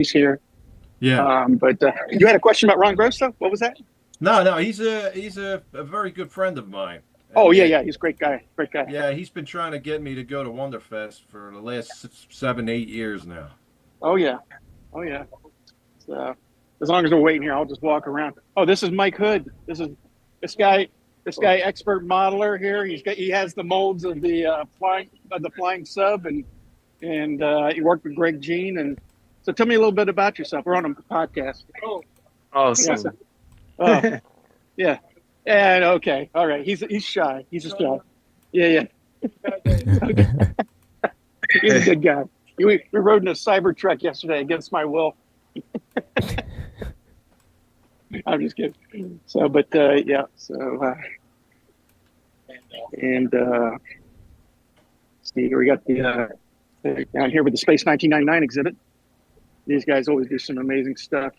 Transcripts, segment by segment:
he's here. Yeah. But you had a question about Ron Grosso? What was that? No, he's a very good friend of mine, Oh and yeah, he's a great guy. Great guy. yeah, he's been trying to get me to go to Wonderfest for the last 7, 8 years now. Oh yeah, oh yeah. So, as long as we're waiting here, I'll just walk around. Oh, this is Mike Hood. This guy. This guy, expert modeler here. He has the molds of the flying sub, and he worked with Greg Jean. And so, tell me a little bit about yourself. We're on a podcast. Awesome. Yeah, yeah. And okay, all right. He's shy. He's just shy. Yeah. Okay. He's a good guy. We rode in a Cybertruck yesterday against my will. I'm just kidding. So, but yeah. So, see, we got the down here with the Space 1999 exhibit. These guys always do some amazing stuff.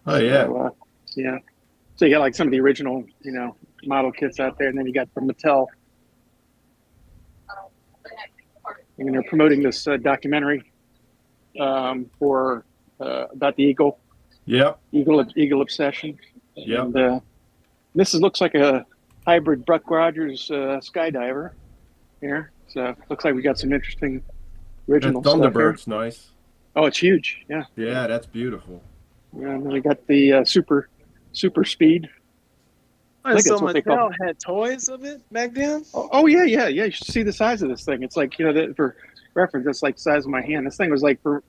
Oh yeah, So, yeah. So you got like some of the original, model kits out there, and then you got from Mattel. And they're promoting this documentary for about the eagle obsession. Yep. And this looks like a hybrid Buck Rogers skydiver here. So looks like we got some interesting original That stuff Thunderbird's here. nice. Oh, it's huge. Yeah. Yeah, that's beautiful. Yeah, and then we got the super speed. I think so Mattel had toys of it back then? Oh yeah. You should see the size of this thing. It's like, for reference, it's like the size of my hand. This thing was like for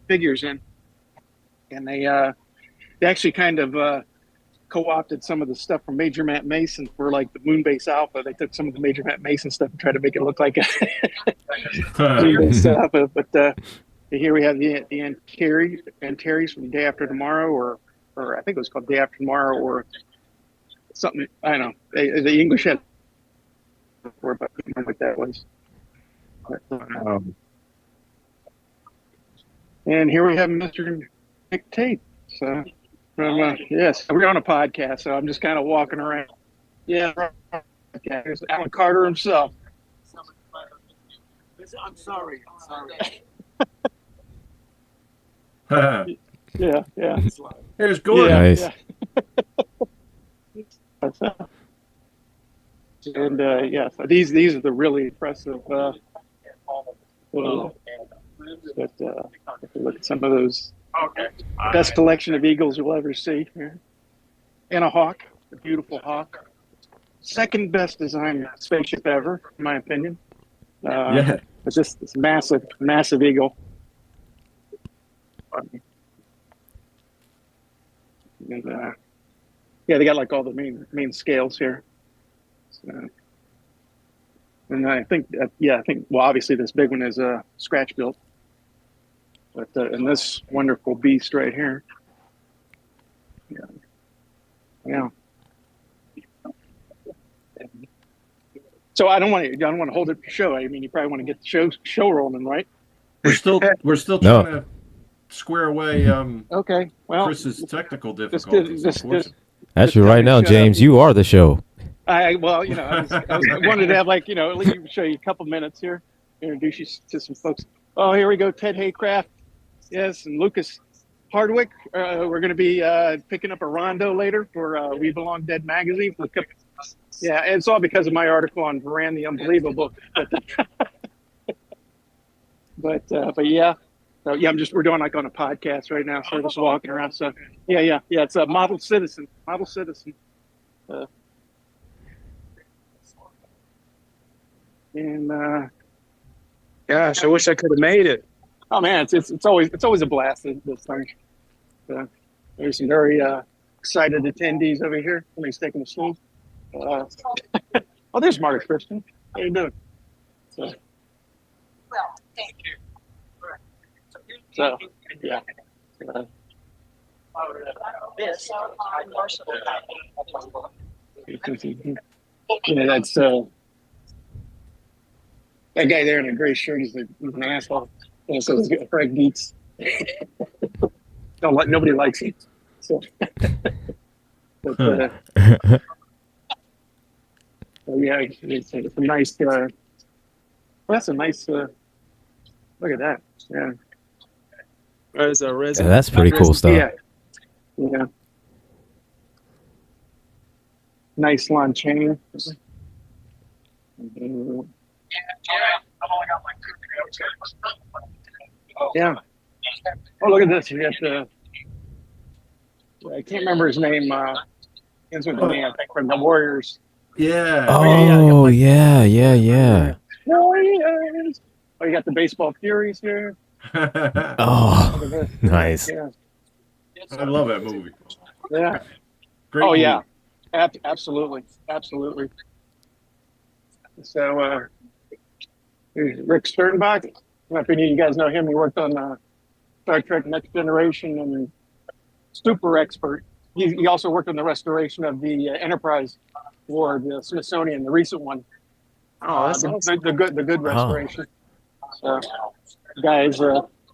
figures in. And they actually kind of co-opted some of the stuff from Major Matt Mason for like the Moonbase Alpha. They took some of the Major Matt Mason stuff and tried to make it look like a Moonbase stuff. But here we have the Antares from Day After Tomorrow, or I think it was called Day After Tomorrow, or something. I don't know. The English had before, but I don't know what that was. But, and here we have Mr. Nick Tate. So, yes, we're on a podcast, so I'm just kind of walking around. Yeah, okay. Here's Alan Carter himself. I'm sorry. Yeah. Here's Gordon. Nice. Yeah. And so these are the really impressive. But if you look at some of those best collection of eagles you'll ever see here, and a hawk, a beautiful hawk, second best designed spaceship ever, in my opinion. Yeah. It's just this massive eagle. And, yeah, they got like all the main scales here. So, and I think, well, obviously this big one is scratch built, but and this wonderful beast right here. Yeah. So I don't want to hold it for show. I mean, you probably want to get the show rolling, right? We're still trying to square away Okay. Well, Chris's technical difficulties. Actually, right now, James, you are the show. I wanted to have at least show you a couple minutes here, introduce you to some folks. Oh, here we go, Ted Haycraft, yes, and Lucas Hardwick. We're going to be picking up a rondo later for We Belong Dead magazine. Yeah, and it's all because of my article on Varan the Unbelievable. But yeah. So yeah, we're doing like on a podcast right now, so just walking around. So yeah. It's a model citizen. And gosh, I wish I could have made it. oh man, it's always a blast. This thing. There's some very excited attendees over here. Somebody's taking a swing. Oh, there's Margaret Christian. How you doing? So, Well, thank you. So yeah. This Marshall. Yeah, that's that guy there in a gray shirt. He's an asshole. And so Frank Beats. Nobody likes him. So, but, yeah, it's a nice. Well, that's a nice. Look at that. Yeah. As a Yeah, resident. that's pretty cool stuff. Yeah. Yeah. Nice long chain. Yeah. Oh, look at this. You got the. I can't remember his name. Ends with an A, I think, from the Warriors. Yeah. Oh, yeah. Warriors. Oh, you got the baseball Furies here. Oh, Look at this. nice. Yeah. I love that movie. Yeah. Great Oh, movie. yeah. Absolutely. So, here's Rick Sternbach. I don't know if any of you guys know him. He worked on Star Trek Next Generation and super expert. He also worked on the restoration of the Enterprise for the Smithsonian, the recent one. Oh, that's awesome. The good restoration. So, the guy is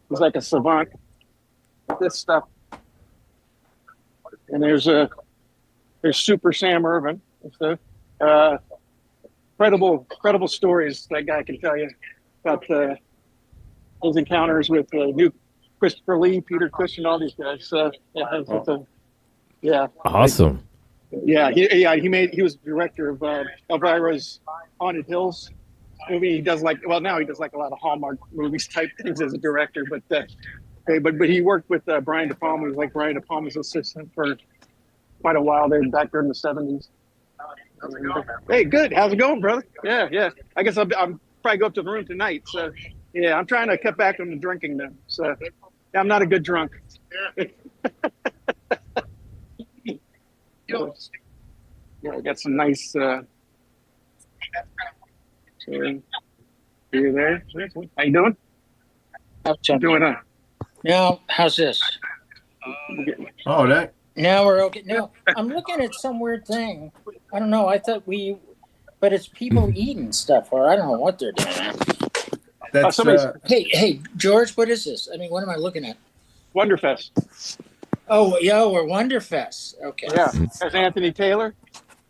he's like a savant with this stuff. And there's Super Sam Irvin. So, credible stories that guy can tell you about his encounters with new Christopher Lee, Peter Cushing, all these guys. So yeah, Awesome. He was director of Elvira's Haunted Hills movie. He does now he does like a lot of Hallmark movies type things as a director, but he worked with Brian De Palma. He was like Brian De Palma's assistant for quite a while there, back there in the 70s. Hey, good. How's it going, brother? Yeah. I guess I'm probably go up to the room tonight. So yeah, I'm trying to cut back on the drinking now. So yeah, I'm not a good drunk. Yeah, I got some nice. Are you there? How you doing? Doing Now, how's this? Oh, that. Now we're okay. No, I'm looking at some weird thing. I don't know. I thought but it's people eating stuff, or I don't know what they're doing. That's Hey, George, what is this? I mean, what am I looking at? Wonderfest. Oh, yeah, we're Wonderfest. Okay. Yeah, that's Anthony Taylor.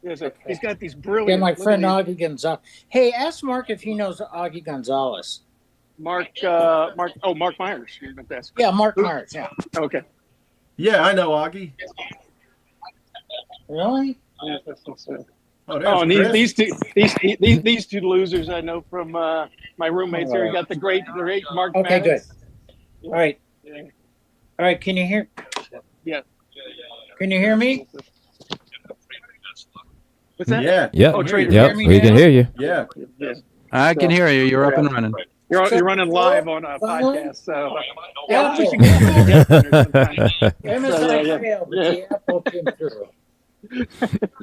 He's got these brilliant. Yeah, my friend Augie Gonzalez. Hey, ask Mark if he knows Augie Gonzalez. Mark Myers. Yeah, Mark Myers. Yeah. Okay. Yeah, I know Augie. Really? Yeah, Oh, and Chris. these two losers I know from my roommates here. You got the great Mark. Okay, Maddox. good. All right. Yeah. All right. Can you hear? Yeah. Can you hear me? What's that? Yeah. Yep. Oh, Trader. Yep. me We now? can hear you. Yeah. Yeah. I can hear you. You're up and running. You're running live on a podcast, so Yeah. we should get you together sometime. MSI yeah. failed, but the Apple came through.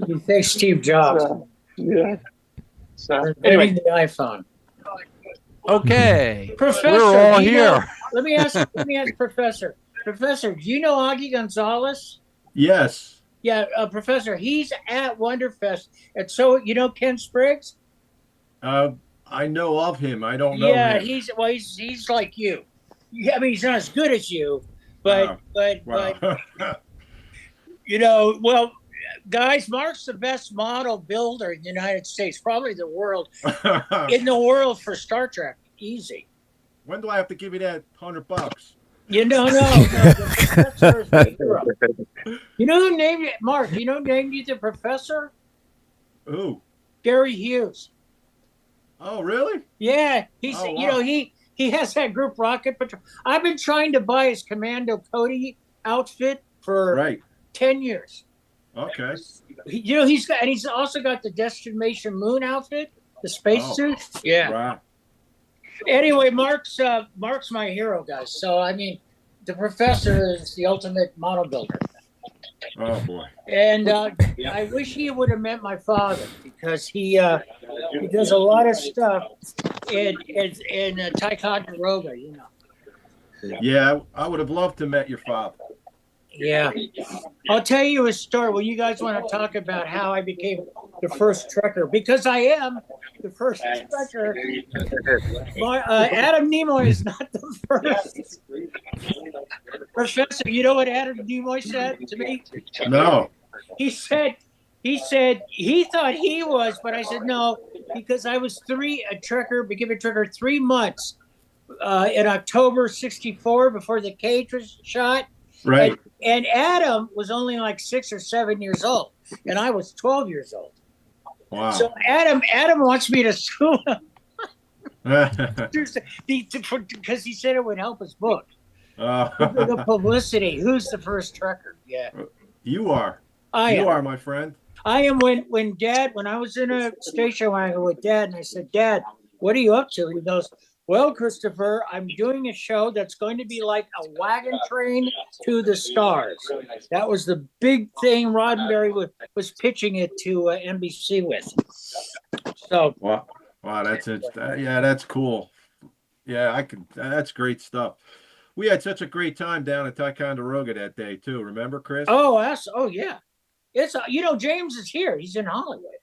You think Steve Jobs? Yeah. So Anyway, anyway, the iPhone. Okay. Professor, We're all do you know- here. let me ask Professor. Professor, do you know Augie Gonzalez? Yes. Yeah, Professor, he's at Wonderfest. And so, you know Ken Spriggs? I know of him. I don't know Yeah, him. he's like you. Yeah, I mean, he's not as good as you, but Wow. you know, well, guys, Mark's the best model builder in the United States, probably the world, in the world for Star Trek. Easy. When do I have to give you that $100? You know, no. The professor is the hero. You know who named it, Mark? You know who named you the professor? Who? Gary Hughes. Oh, really? Yeah, he's Oh, wow. you know he has that group Rocket Patrol. I've been trying to buy his Commando Cody outfit for Right. 10 years. Okay. You know he's also got the Destination Moon outfit, the spacesuit. Yeah. Wow. Anyway, Mark's my hero, guys. So I mean, the professor is the ultimate model builder. Oh boy. And I wish he would have met my father because he does a lot of stuff in Ticonderoga, you know. Yeah, I would have loved to met your father. Yeah. I'll tell you a story. Well, you guys want to talk about how I became the first trekker, because I am the first trekker. Adam Nimoy is not the first. Professor, you know what Adam Nimoy said to me? No. He said he thought he was, but I said no, because I was became a trekker 3 months in October '64 before the cage was shot. Right. And Adam was only like 6 or 7 years old, and I was 12 years old. Wow. So Adam wants me to sue him because he said it would help his book. The publicity. Who's the first trucker? Yeah. You are. You are, my friend. I am. When I was in a station wagon with Dad, and I said, Dad, what are you up to? He goes, well, Christopher, I'm doing a show that's going to be like a wagon train to the stars. That was the big thing Roddenberry was pitching it to NBC with. So wow, that's it. Yeah, that's cool. Yeah, that's great stuff. We had such a great time down at Ticonderoga that day too. Remember, Chris? Oh yeah. It's James is here. He's in Hollywood.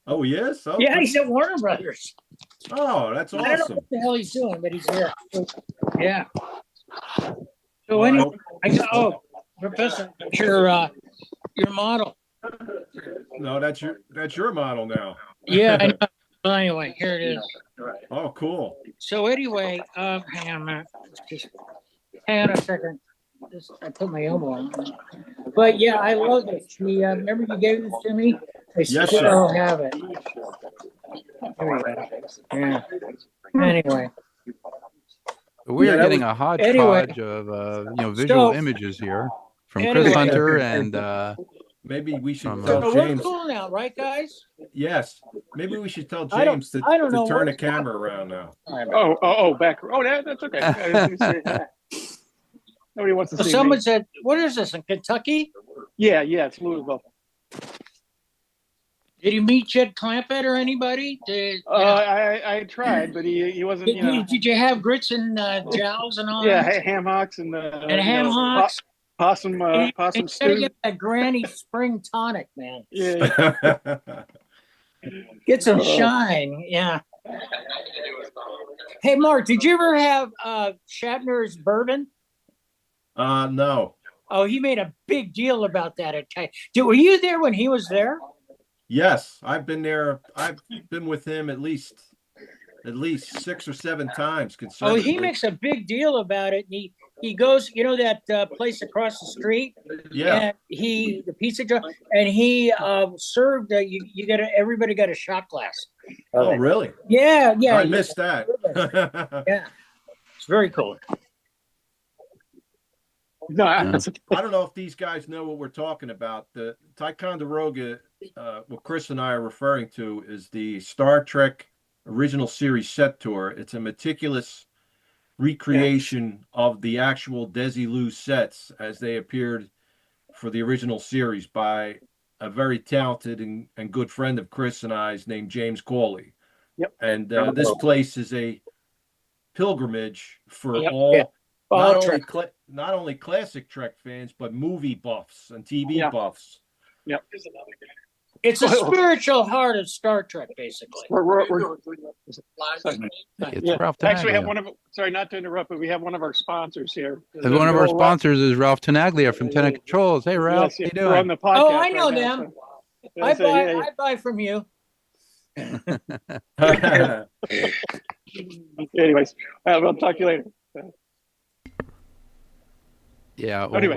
Oh, yes? Oh, yeah, he's at Warner Brothers. Oh, that's awesome. I don't know what the hell he's doing, but he's here. Yeah. So anyway, Professor, your model. No, that's your model now. Yeah. I know. Well, anyway, here it is. Oh, cool. So anyway, hang on a minute. Hang on a second. I put my elbow on. But yeah, I love this. Remember you gave this to me? I still have it. There we go. Yeah. Anyway. We're getting a hodgepodge of visual images here from Chris Hunter and maybe we should tell James. We're cool now, right, guys? Yes. Maybe we should tell James to turn the camera around now. Back. Oh, that's okay. Nobody wants to see someone me. said, what is this, in Kentucky? Yeah, it's Louisville. Did you meet Jed Clampett or anybody? I tried, but he wasn't. Did you have grits and jowls and all? Yeah, that? ham hocks and ham hocks. Possum stew. Get that Granny Spring tonic, man. Yeah. Get some shine. Yeah. Hey, Mark, did you ever have Shatner's bourbon? No. Oh, he made a big deal about that. Were you there when he was there? Yes, I've been there. I've been with him at least 6 or 7 times. Oh, he makes a big deal about it. He goes, that place across the street. Yeah. And the pizza joint, and he served. Everybody got a shot glass. Oh, really? Yeah. I missed that. Yeah, it's very cool. No, I don't know if these guys know what we're talking about. The Ticonderoga, what Chris and I are referring to, is the Star Trek original series set tour. It's a meticulous recreation of the actual Desilu sets as they appeared for the original series by a very talented and good friend of Chris and I's named James Cawley. Yep. And this place is a pilgrimage for all. Not only classic Trek fans, but movie buffs and TV buffs. Yep. It's a spiritual heart of Star Trek, basically. It's Ralph Tenaglia. Actually, we have sorry, not to interrupt, but we have one of our sponsors here. One of our sponsors is Ralph Tenaglia from Tenant Controls. Hey, Ralph, how you doing? We're on the podcast. Oh, I know them. I buy from you. Anyways, we'll talk to you later. Yeah, anyway,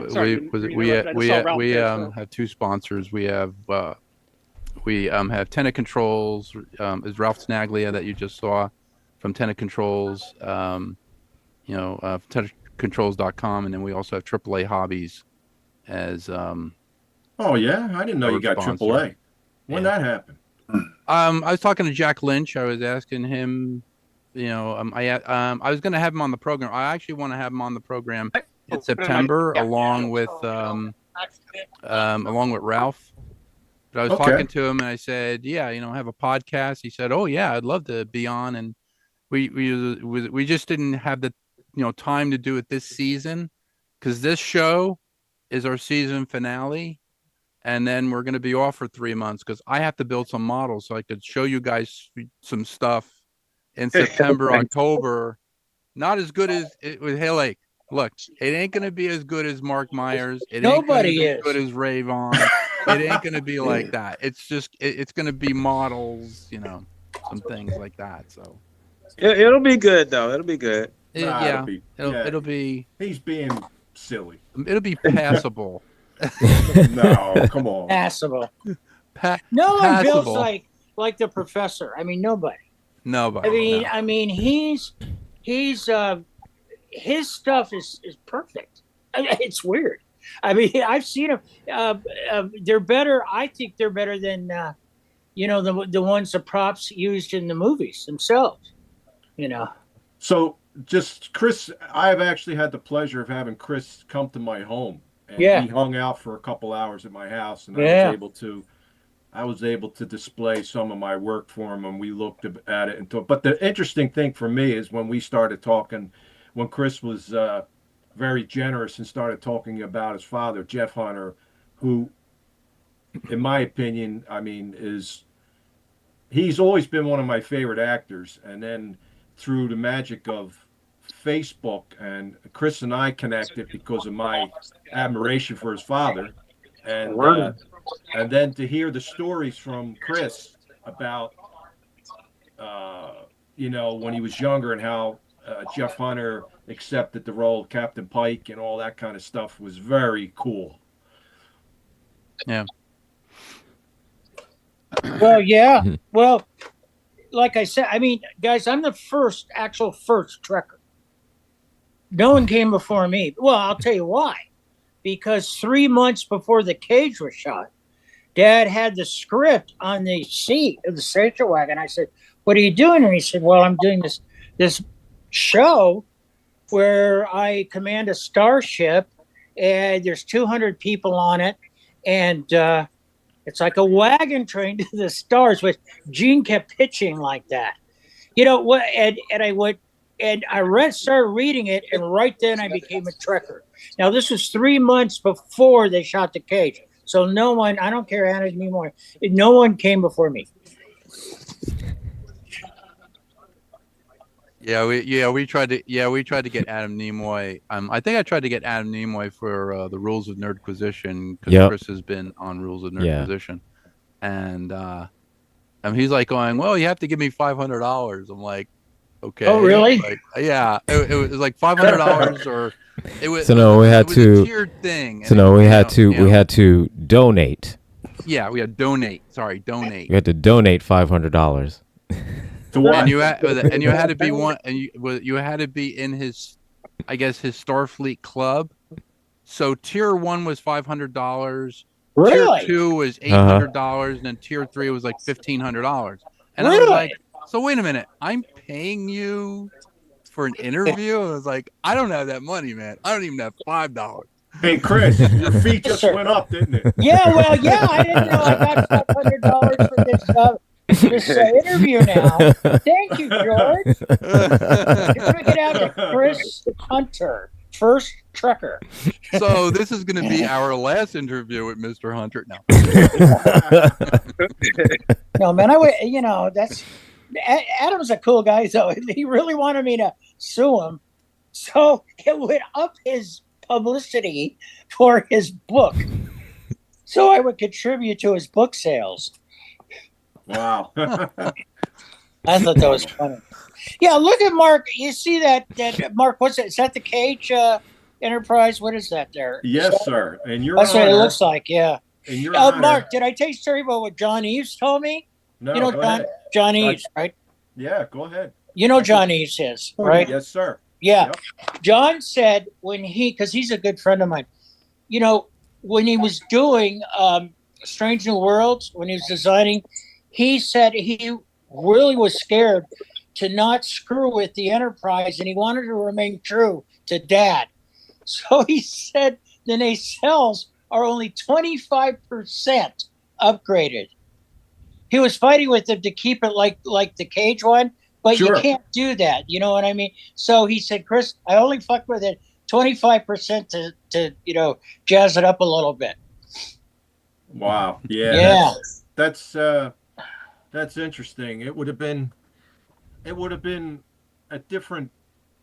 we have 2 sponsors. We have Tenant Controls, is Ralph Tenaglia that you just saw from Tenant Controls, tenantcontrols.com, and then we also have AAA Hobbies as oh yeah, I didn't know you got sponsor. AAA. When that happened? I was talking to Jack Lynch. I was asking him, I was going to have him on the program. I actually want to have him on the program in September, along with Ralph. But I was talking to him, and I said, "Yeah, have a podcast." He said, "Oh yeah, I'd love to be on." And we just didn't have the time to do it this season, because this show is our season finale, and then we're going to be off for 3 months because I have to build some models so I could show you guys some stuff in September, October. Not as good as it was. Hey, like, look, it ain't going to be as good as Mark Myers. It ain't going to be as good as Ray Vaughn. It ain't going to be like that. It's just, it's going to be models, some things like that. So It'll be good though. It'll be good. Nah, Yeah, yeah. it'll be He's being silly. it'll be passable. No, come on. Passable. Pa- No one builds passable. like the professor. I mean, nobody. Nobody. I mean, he's his stuff is perfect. It's weird. I mean, I've seen them. They're better. I think they're better than the ones the props used in the movies themselves. So just Chris, I've actually had the pleasure of having Chris come to my home, and Yeah. he hung out for a couple hours at my house, and Yeah. I was able to display some of my work for him, and we looked at it and talked. But the interesting thing for me is when we started talking, when Chris was very generous and started talking about his father, Jeff Hunter, who, in my opinion, I mean, he's always been one of my favorite actors. And then through the magic of Facebook, and Chris and I connected because of my admiration for his father, and then to hear the stories from Chris about when he was younger and how Jeff Hunter accepted the role of Captain Pike and all that kind of stuff was very cool. Yeah. Well, yeah. Well, like I said, I mean, guys, I'm the first Trekker. No one came before me. Well, I'll tell you why. Because 3 months before the cage was shot, Dad had the script on the seat of the station wagon. I said, "What are you doing?" And he said, "Well, I'm doing this show where I command a starship, and there's 200 people on it, and it's like a wagon train to the stars." Which Gene kept pitching like that, what? And I went and started reading it, and right then I became a Trekker. Now this was 3 months before they shot the cage, so no one, I don't care Anna anymore, no one came before me. We tried to get Adam Nimoy. I think I tried to get Adam Nimoy for the Rules of Nerdquisition because Chris has been on Rules of Nerdquisition, and he's like going, "Well, you have to give me $500." I'm like, "Okay." Oh, really? Like, yeah, it was like $500, or it was. So no, we had to. A tiered thing. So no, we had to donate. Yeah, we had donate. Sorry, donate. We had to donate $500. And you had to be one, and you had to be in his, I guess, his Starfleet club. So tier 1 was $500. Really? Tier 2 was $800, and then tier 3 was like $1,500. And I was like, so wait a minute, I'm paying you for an interview? I was like, I don't have that money, man. I don't even have $5. Hey, Chris, your feet just went up, didn't it? Yeah, well, yeah, I didn't know I got $500 for this interview now. Thank you, George. You're going to get out to Chris Hunter, first Trekker. So this is going to be our last interview with Mr. Hunter. No. No, man, that's Adam's a cool guy, so he really wanted me to sue him. So it would up his publicity for his book. So I would contribute to his book sales. Wow. I thought that was funny. Yeah, look at Mark. You see that Mark, what's that? Is that the Cage Enterprise? What is that there? Yes, sir. And that's what it looks like, yeah. And Mark, did I tell you a story about what John Eves told me? No, John Eves, right? Yeah, go ahead. You know John Eves is, right? Yes, sir. Yeah. Yep. John said because he's a good friend of mine, when he was doing Strange New Worlds, when he was designing, he said he really was scared to not screw with the Enterprise, and he wanted to remain true to Dad. So he said the nacelles are only 25% upgraded. He was fighting with them to keep it like the Cage one, but you can't do that. You know what I mean? So he said, "Chris, I only fuck with it 25% to jazz it up a little bit." Wow. Yeah. Yeah. That's interesting. It would have been a different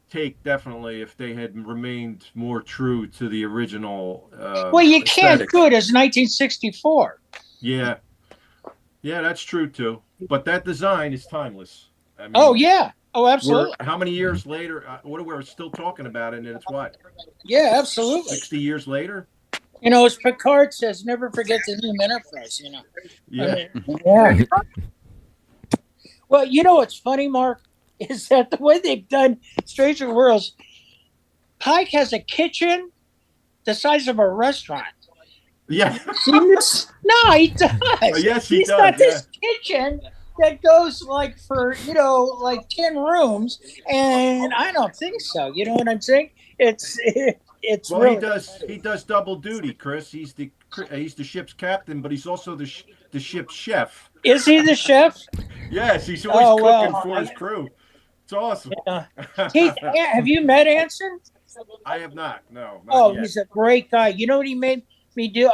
take, definitely, if they had remained more true to the original. Well, you can't aesthetic. do it as 1964. Yeah, that's true too. But that design is timeless. I mean, Oh yeah, Oh, absolutely. How many years later? What we're still talking about it, and it's what? Yeah, absolutely. 60 years later. You know, as Picard says, never forget the new Enterprise. You know. Yeah. Yeah. Well, you know what's funny, Mark, is that the way they've done Stranger Worlds, Pike has a kitchen the size of a restaurant. Yeah. Seen this? No, he does. Yes, He's does. got this kitchen that goes like for, like 10 rooms, and I don't think so. You know what I'm saying? It's Well, really he does double duty, Chris. He's the ship's captain, but he's also the ship's chef. Is he the chef? Yes, he's always cooking for his crew. It's awesome. Yeah. Have you met Anson? I have not. No. Oh, yet. he's a great guy. You know what he made me do?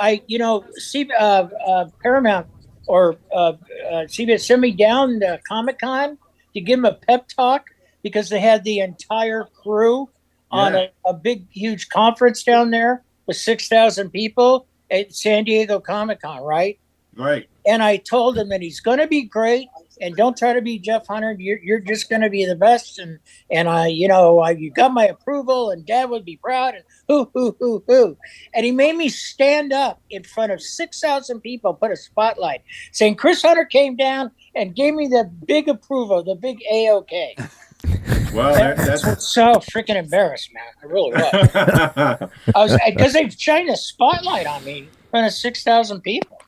Paramount or CBS sent me down to Comic-Con to give him a pep talk because they had the entire crew on a big, huge conference down there with 6,000 people at San Diego Comic-Con, right? Right. And I told him that he's going to be great, and don't try to be Jeff Hunter. You're just going to be the best, and you got my approval, and Dad would be proud, and hoo. And he made me stand up in front of 6,000 people, put a spotlight, saying Chris Hunter came down and gave me the big approval, the big A-OK. Well, that's so freaking embarrassed, man. I really was. Because they've shined a spotlight on me in front of 6,000 people.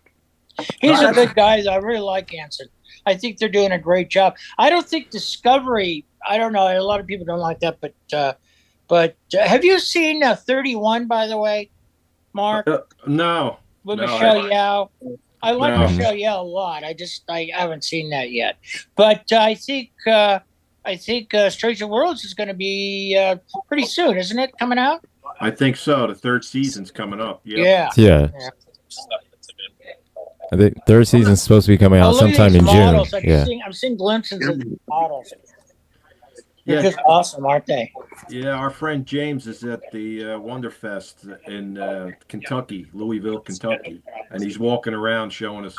He's a good guy. I really like Anson. I think they're doing a great job. I don't think Discovery. I don't know. A lot of people don't like that, but have you seen 31? By the way, Mark. No. With Michelle Yeoh. I like Michelle Yeoh a lot. I haven't seen that yet, but I think Stranger Worlds is going to be pretty soon, isn't it? Coming out. I think so. The third season's coming up. Yeah. I think third season's supposed to be coming out sometime in June. I'm seeing glimpses of the models. They're just awesome, aren't they? Yeah, our friend James is at the Wonderfest in Kentucky, Louisville, Kentucky, and he's walking around showing us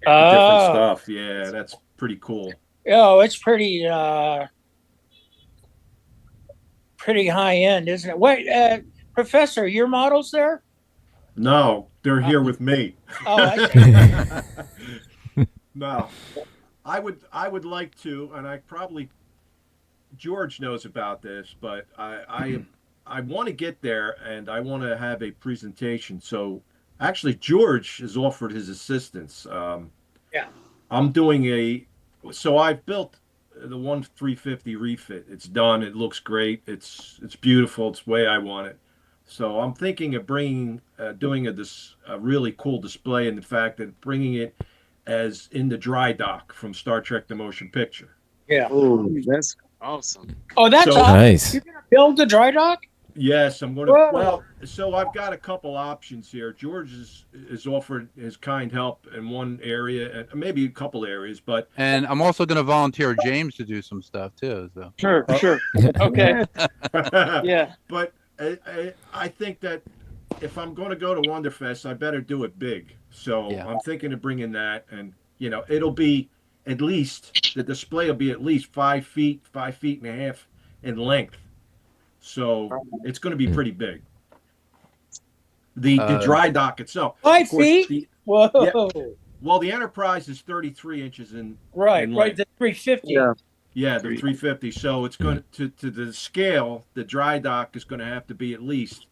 different stuff. Yeah, that's pretty cool. Oh, it's pretty high end, isn't it? Wait, Professor, your models there? No, they're here with me. Oh, I see. No, I would like to, and George knows about this, but I want to get there and I want to have a presentation. So actually, George has offered his assistance. I'm doing so I've built the 350 refit. It's done. It looks great. It's beautiful. It's the way I want it. So I'm thinking of doing a really cool display, in the fact that bringing it as in the dry dock from Star Trek: The Motion Picture. Yeah. Oh, that's awesome. Oh, that's awesome. Nice. You're gonna build the dry dock? Yes, I'm going to. Whoa. Well, so I've got a couple options here. George has offered his kind help in one area, and maybe a couple areas, but and I'm also going to volunteer James to do some stuff too. So Sure. Okay. Yeah. But I think that if I'm going to go to Wonderfest, I better do it big. So I'm thinking of bringing that, and it'll be at least, the display will be at least 5 feet, 5.5 feet in length. So it's going to be pretty big. The dry dock itself. 5 feet? Whoa. Yeah, well, the Enterprise is 33 inches in right, length. The 350. Yeah, the 350. So it's going to the scale, the dry dock is going to have to be at least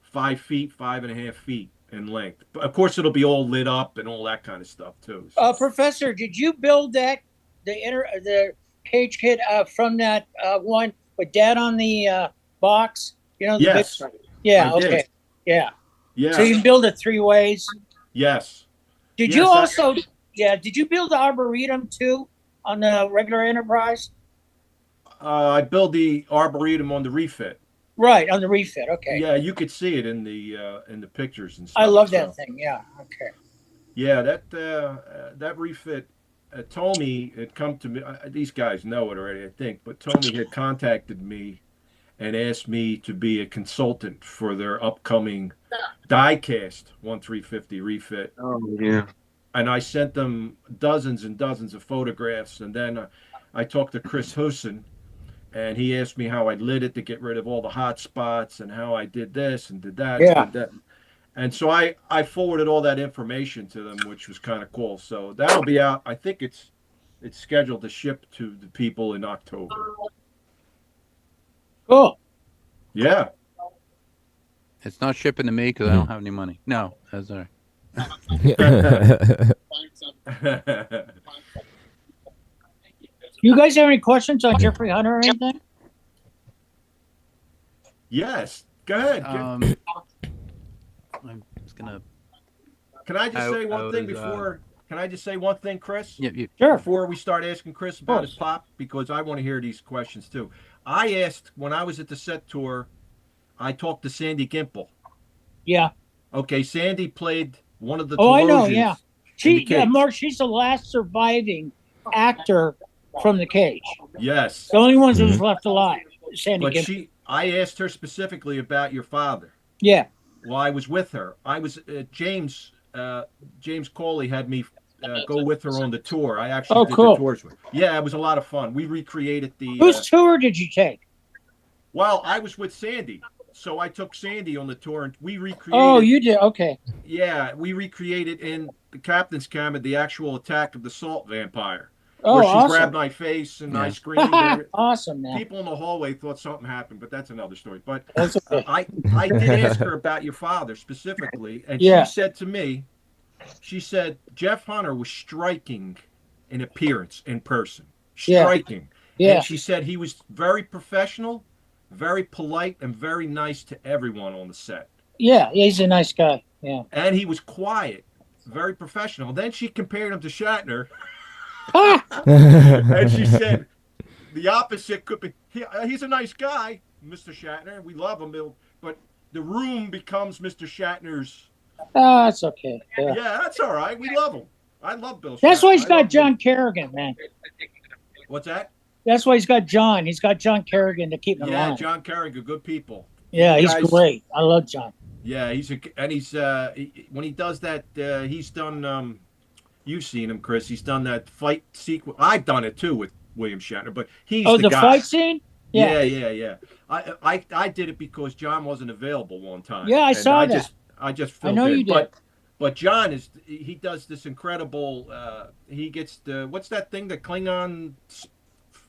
5 feet, 5.5 feet in length. But of course, it'll be all lit up and all that kind of stuff too. So. Professor, did you build the cage kit from that one with Dad on the box? Yes. Yeah. Okay. Yeah. Yeah. So you build it 3 ways. Yes. Did you also? Did you build the Arboretum too on the regular Enterprise? I build the Arboretum on the refit. Right, on the refit. Okay. Yeah, you could see it in the pictures and stuff. I love that thing. Yeah. Okay. Yeah, that refit. Tommy had come to me. These guys know it already, I think. But Tommy had contacted me and asked me to be a consultant for their upcoming die-cast 350 refit. Oh yeah. And I sent them dozens and dozens of photographs, and then I talked to Chris Huson, and he asked me how I lit it to get rid of all the hot spots and how I did this and did that. Yeah. And did that. And so I forwarded all that information to them, which was kind of cool. So that'll be out. I think it's scheduled to ship to the people in October. Cool. Yeah. It's not shipping to me because I don't have any money. No, that's all right. You guys have any questions on Jeffrey Hunter or anything? Yes. Go ahead. I'm just gonna. Can I just say one thing was, before? Can I just say one thing, Chris? Yeah, Sure. Before we start asking Chris about his pop, because I want to hear these questions too. I asked when I was at the set tour, I talked to Sandy Gimple. Yeah. Okay, Sandy played one of the. Oh, I know. Telosians Yeah. Mark, she's the last surviving actor from the cage. Yes. The only one who's left alive. Sandy But Gimple. I asked her specifically about your father. Yeah. Well, I was with her. I was James Cawley had me go with her on the tour. I actually did cool. the tours with. Yeah, it was a lot of fun. We recreated the. Whose tour did you take? Well, I was with Sandy, so I took Sandy on the tour, and we recreated. Oh, you did. Okay. Yeah, we recreated in the captain's cabin the actual attack of the salt vampire. Oh, where she awesome. grabbed my face and I screamed. Awesome, man. People in the hallway thought something happened, but that's another story. But That's okay. I did ask her about your father specifically, and Yeah. she said to me, she said Jeff Hunter was striking in appearance in person, striking. Yeah. And she said he was very professional, very polite, and very nice to everyone on the set. Yeah, he's a nice guy. Yeah. And he was quiet, very professional. Then she compared him to Shatner. And she said the opposite could be he's a nice guy, Mr. Shatner. We love him, but the room becomes Mr. Shatner's. Oh, that's okay. Yeah. Yeah, that's all right. We love him. I love Bill Shatner. That's why he's I got love John him. Kerrigan, man. What's that? That's why he's got John. He's got John Kerrigan to keep him Yeah, alive. John Kerrigan, good people. Yeah, he's Guys- great. I love John. Yeah, he's when he does that, he's done. You've seen him, Chris. He's done that fight sequence. I've done it too with William Shatner, but he's the guy. fight scene? Yeah. I did it because John wasn't available one time. Yeah, I and saw that. I just I filled know in. you did. But John he does this incredible. He gets the what's that thing, the Klingon?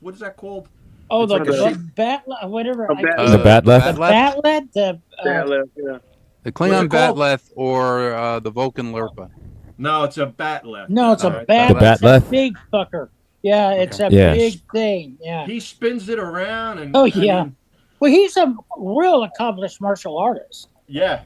What is that called? Oh, It's the like a ship. bat, whatever. A bat- The bat left? Batleth? The Klingon What's it called? Batleth or the Vulcan Lurpa. No, it's a Batleth. No, it's a All right. bat. The It's a Batleth? big fucker. Yeah, it's a Yes. big thing. Yeah. He spins it around and. Oh, I yeah. mean, Well, he's a real accomplished martial artist. yeah.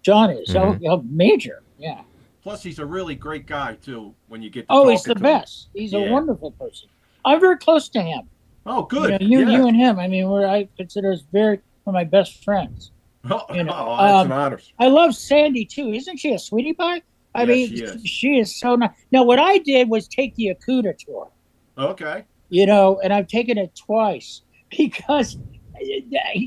John is. Mhm. Oh, major. Yeah. Plus, he's a really great guy too. When you get. To Oh, he's the talking to him. best. He's Yeah. a wonderful person. I'm very close to him. Oh, good. You yeah. and him. I mean, I consider us one of my best friends. Oh, you know, that's an honor. I love Sandy too. Isn't she a sweetie pie? I Yes, mean, she is. so nice. Now, what I did was take the Akuta tour, Okay. and I've taken it twice because,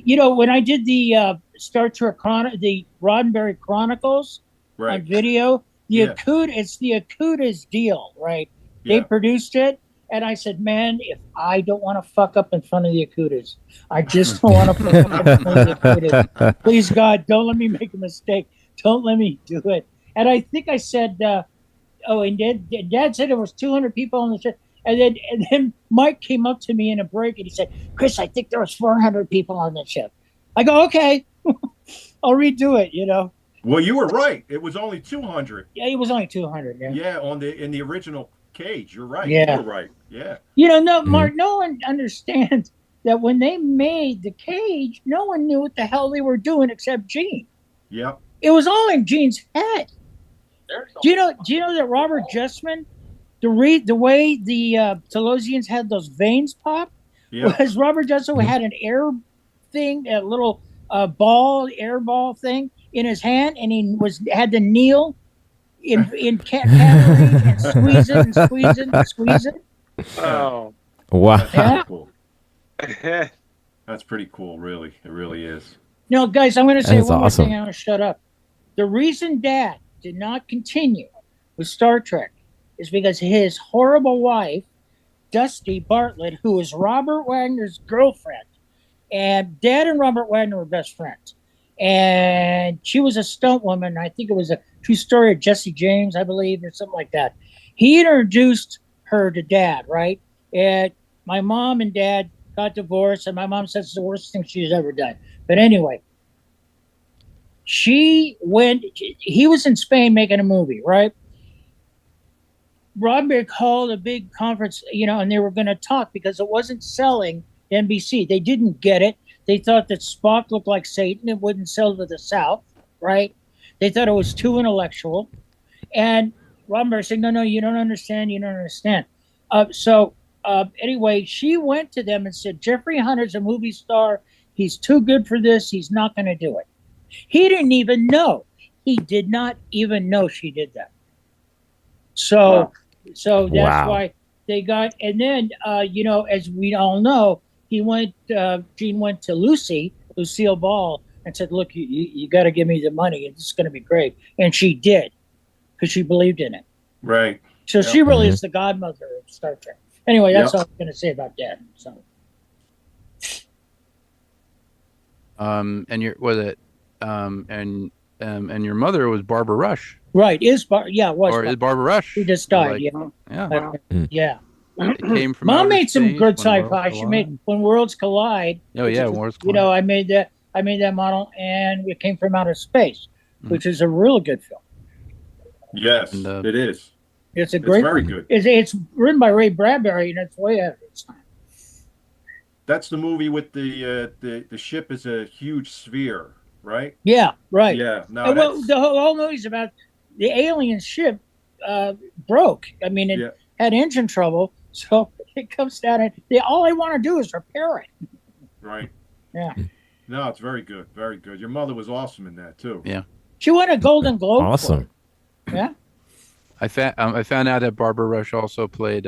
when I did the Star Trek the Roddenberry Chronicles on Right. video, Yeah. it's the Akuta's deal, right? They Yeah. produced it. And I said, man, if I don't want to fuck up in front of the Akutas, I just don't want to fuck up in front of the Akutas. Please, God, don't let me make a mistake. Don't let me do it. And I think I said, and Dad said there was 200 people on the ship. And then Mike came up to me in a break and he said, Chris, I think there was 400 people on the ship. I go, okay, I'll redo it, Well, you were right. It was only 200. Yeah, it was only 200. Yeah. Yeah, in the original cage. You're right. Yeah. You were right. Yeah. Mark, no one understands that when they made the cage, no one knew what the hell they were doing except Gene. Yep. It was all in Gene's head. Do you know that Robert Justman, the way the Telosians had those veins pop, Yeah. was Robert Justman had an air thing, a little air ball thing in his hand, and he had to kneel in cattery and squeeze it and squeeze it and squeeze it. Oh. Wow. Yeah. Cool. That's pretty cool. Really, it really is. No, guys, I'm going to say That's one more awesome. thing. I'm going to shut up. The reason Dad did not continue with Star Trek is because his horrible wife Dusty Bartlett, who was Robert Wagner's girlfriend. And Dad and Robert Wagner were best friends. And she was a stunt woman. I think it was a true story of Jesse James, I believe, or something like that. He introduced her to Dad, right? And my mom and Dad got divorced, and my mom says it's the worst thing she's ever done. But anyway, he was in Spain making a movie, right? Roddenberry called a big conference, and they were going to talk because it wasn't selling NBC. They didn't get it. They thought that Spock looked like Satan. It wouldn't sell to the South, right? They thought it was too intellectual. And Roddenberry said, no, you don't understand. You don't understand. Anyway, she went to them and said, Jeffrey Hunter's a movie star. He's too good for this. He's not going to do it. He didn't even know. He did not even know she did that. So that's why they got, and then, as we all know, Gene went to Lucille Ball, and said, look, you got to give me the money. It's going to be great. And she did, because she believed in it. Right. So she really is the godmother of Star Trek. Anyway, that's all I'm going to say about Dad. So. And your mother was Barbara Rush. Right. Is Barbara Rush. She just died, yeah. It came from Mom outer made some space, good When sci-fi. She made When Worlds Collide. Oh yeah, Worlds Collide. I made that model, and it came from outer space, which is a really good film. Yes, it is. It's very good. It's written by Ray Bradbury, and it's way ahead of its time. That's the movie with the ship is a huge sphere, right? Yeah, right. Yeah. No, the whole movie's about the alien ship broke. I mean, it had engine trouble, so it comes down and all they want to do is repair it. Right. Yeah. No, it's very good. Very good. Your mother was awesome in that too. Yeah. She won a Golden Globe. Awesome. Yeah. I found out that Barbara Rush also played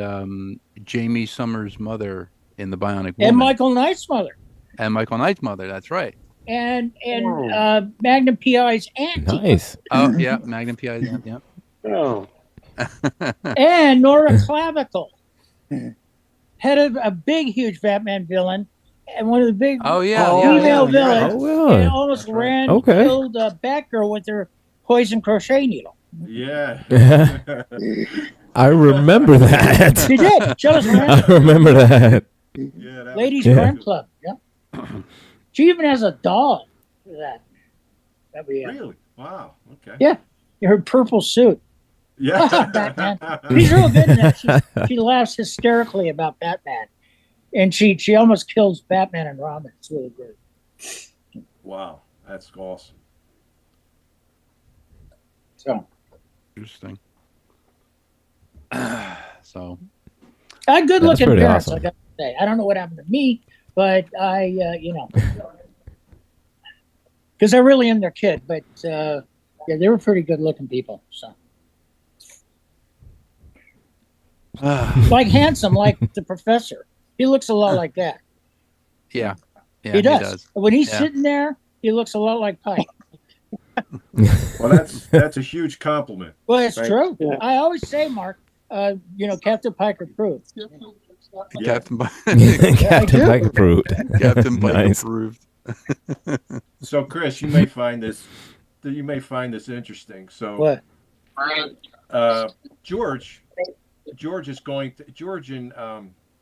Jamie Summers' mother in The Bionic Woman. And Michael Knight's mother. That's right. And Magnum PI's auntie. Nice. Oh yeah, Magnum PI's aunt. Yeah. Oh. And Nora Clavicle, head of a big, huge Batman villain, and one of the big female villains. Oh, yeah. And almost killed Batgirl with her poison crochet needle. Yeah. I remember that. She did. She was I remember that. Yeah, Ladies Crime Club. Yeah. She even has a doll for that. Really? Wow. Okay. Yeah. Her purple suit. Yeah. Batman. She's real good in that. She laughs hysterically about Batman. And she almost kills Batman and Robin. It's really great. Wow. That's awesome. So interesting. So I had good looking parents, awesome. I got to say. I don't know what happened to me, but I because I really am their kid, but they were pretty good looking people. So like handsome, like the professor. He looks a lot like that. Yeah, he does. When he's sitting there, he looks a lot like Pike. Well, that's a huge compliment. Well, it's true. Yeah. I always say, Mark, Captain Pike approved. Captain Pike approved. Captain Pike Nice. approved. So, Chris, you may find this interesting. So, What? George and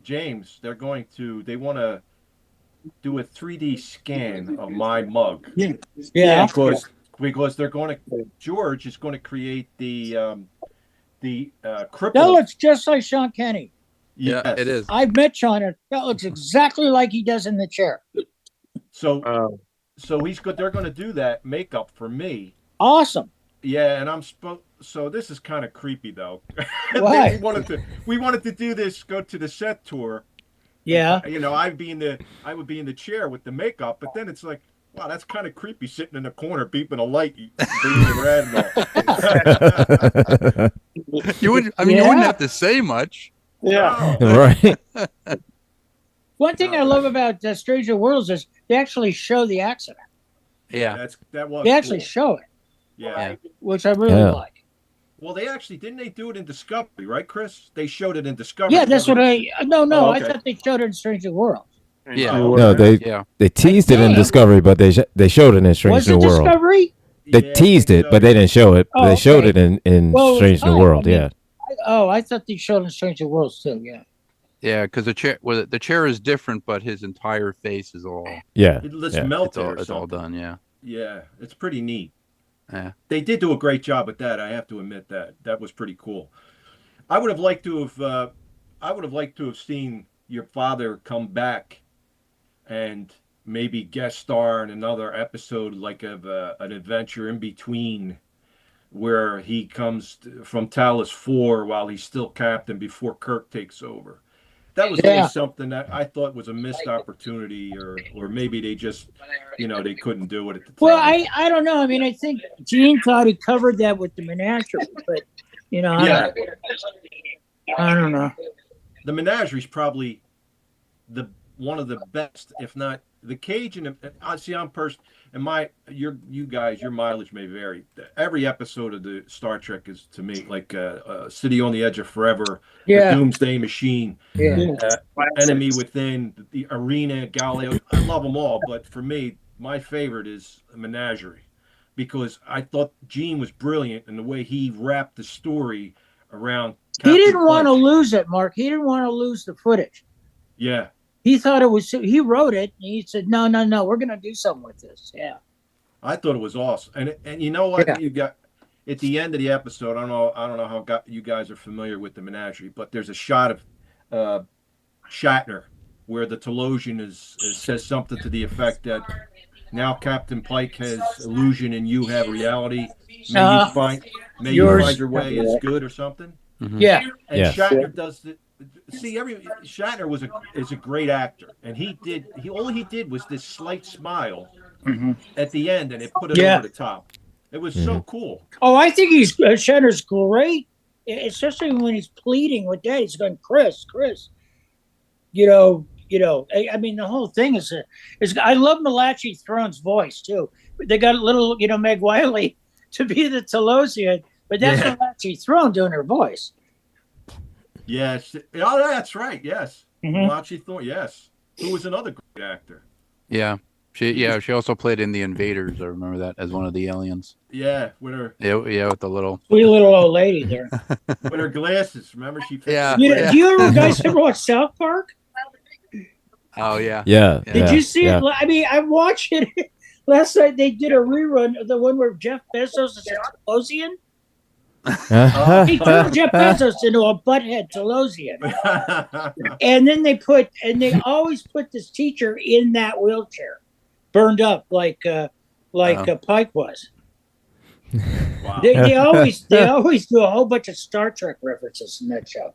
James, they want to do a 3D scan of my mug. Yeah. Because George is going to create the cripple. That looks just like Sean Kenny. Yeah, Yes. it is. I've met Sean, and that looks exactly like he does in the chair. So they're going to do that makeup for me. Awesome. Yeah, and so this is kind of creepy though. Why? we wanted to do this, go to the set tour. Yeah. I would be in the chair with the makeup, but then it's like, wow, that's kind of creepy sitting in the corner beeping a light, breathing red and all. You wouldn't have to say much. Yeah. Right. One thing I love about Stranger Worlds is they actually show the accident. Yeah. That was They actually cool. show it, Yeah. which I really like. Well, they actually didn't they do it in Discovery, right, Chris? They showed it in Discovery. Yeah, that's what I. No, Oh, I okay. thought they showed it in Strange New World. Yeah. No, they teased it in think. Discovery, but they showed it in Strange Was New it World. Discovery? They Yeah, teased I it, think but so. they didn't show it. Oh, They showed okay. it in Well, Strange New fine. World. I mean, Yeah. I thought they showed it in Strange New World too. Yeah. Yeah, because the chair is different, but his entire face is all Yeah. Let's Yeah. melt it's all, it or it's all something. done. Yeah. Yeah, it's pretty neat. Yeah. They did do a great job with that. I have to admit that was pretty cool. I would have liked to have seen your father come back and maybe guest star in another episode, like of an adventure in between, where he comes from Talos 4 while he's still captain before Kirk takes over. That was always something that I thought was a missed opportunity, or maybe they just, they couldn't do it at the time. Well, I don't know. I mean, I think Gene thought he covered that with the menagerie, but yeah, I don't know. the menagerie's probably one of the best, if not the cage. And I see you guys, your mileage may vary. Every episode of the Star Trek is, to me, like City on the Edge of Forever, the Doomsday Machine, Enemy Within, the Arena, Galileo. I love them all, but for me, my favorite is Menagerie, because I thought Gene was brilliant in the way he wrapped the story around. He didn't want to lose it, Mark. He didn't want to lose the footage. Yeah. He thought it was. He wrote it, and he said, "No, we're going to do something with this." Yeah. I thought it was awesome, and you know what? You got at the end of the episode. I don't know how you guys are familiar with the Menagerie, but there's a shot of Shatner where the Telosian says something to the effect that now Captain Pike has illusion and you have reality. May you find your way is good or something. Mm-hmm. Yeah. And Shatner does the. See, Shatner is a great actor, and all he did was this slight smile at the end, and it put it over the top. It was so cool. Oh, I think Shatner's great, especially when he's pleading with Dad. He's going, Chris. I mean, the whole thing is I love Malachi Throne's voice too. They got a little, Meg Wiley to be the Telosian, but that's Malachi Throne doing her voice. Yes. Oh, that's right. Yes. Malachi Thorne. Yes. Who was another great actor. Yeah. She also played in The Invaders. I remember that as one of the aliens. Yeah, with her. Yeah, with the little sweet little old lady there. With her glasses. Remember she? Do you guys ever watch South Park? Oh yeah. Yeah. Did you see it? I mean, I watched it last night. They did a rerun of the one where Jeff Bezos is a Telosian. He turned Jeff Bezos into a butthead Telosian. And then they always put this teacher in that wheelchair, burned up like Pike was. Wow. They always do a whole bunch of Star Trek references in that show.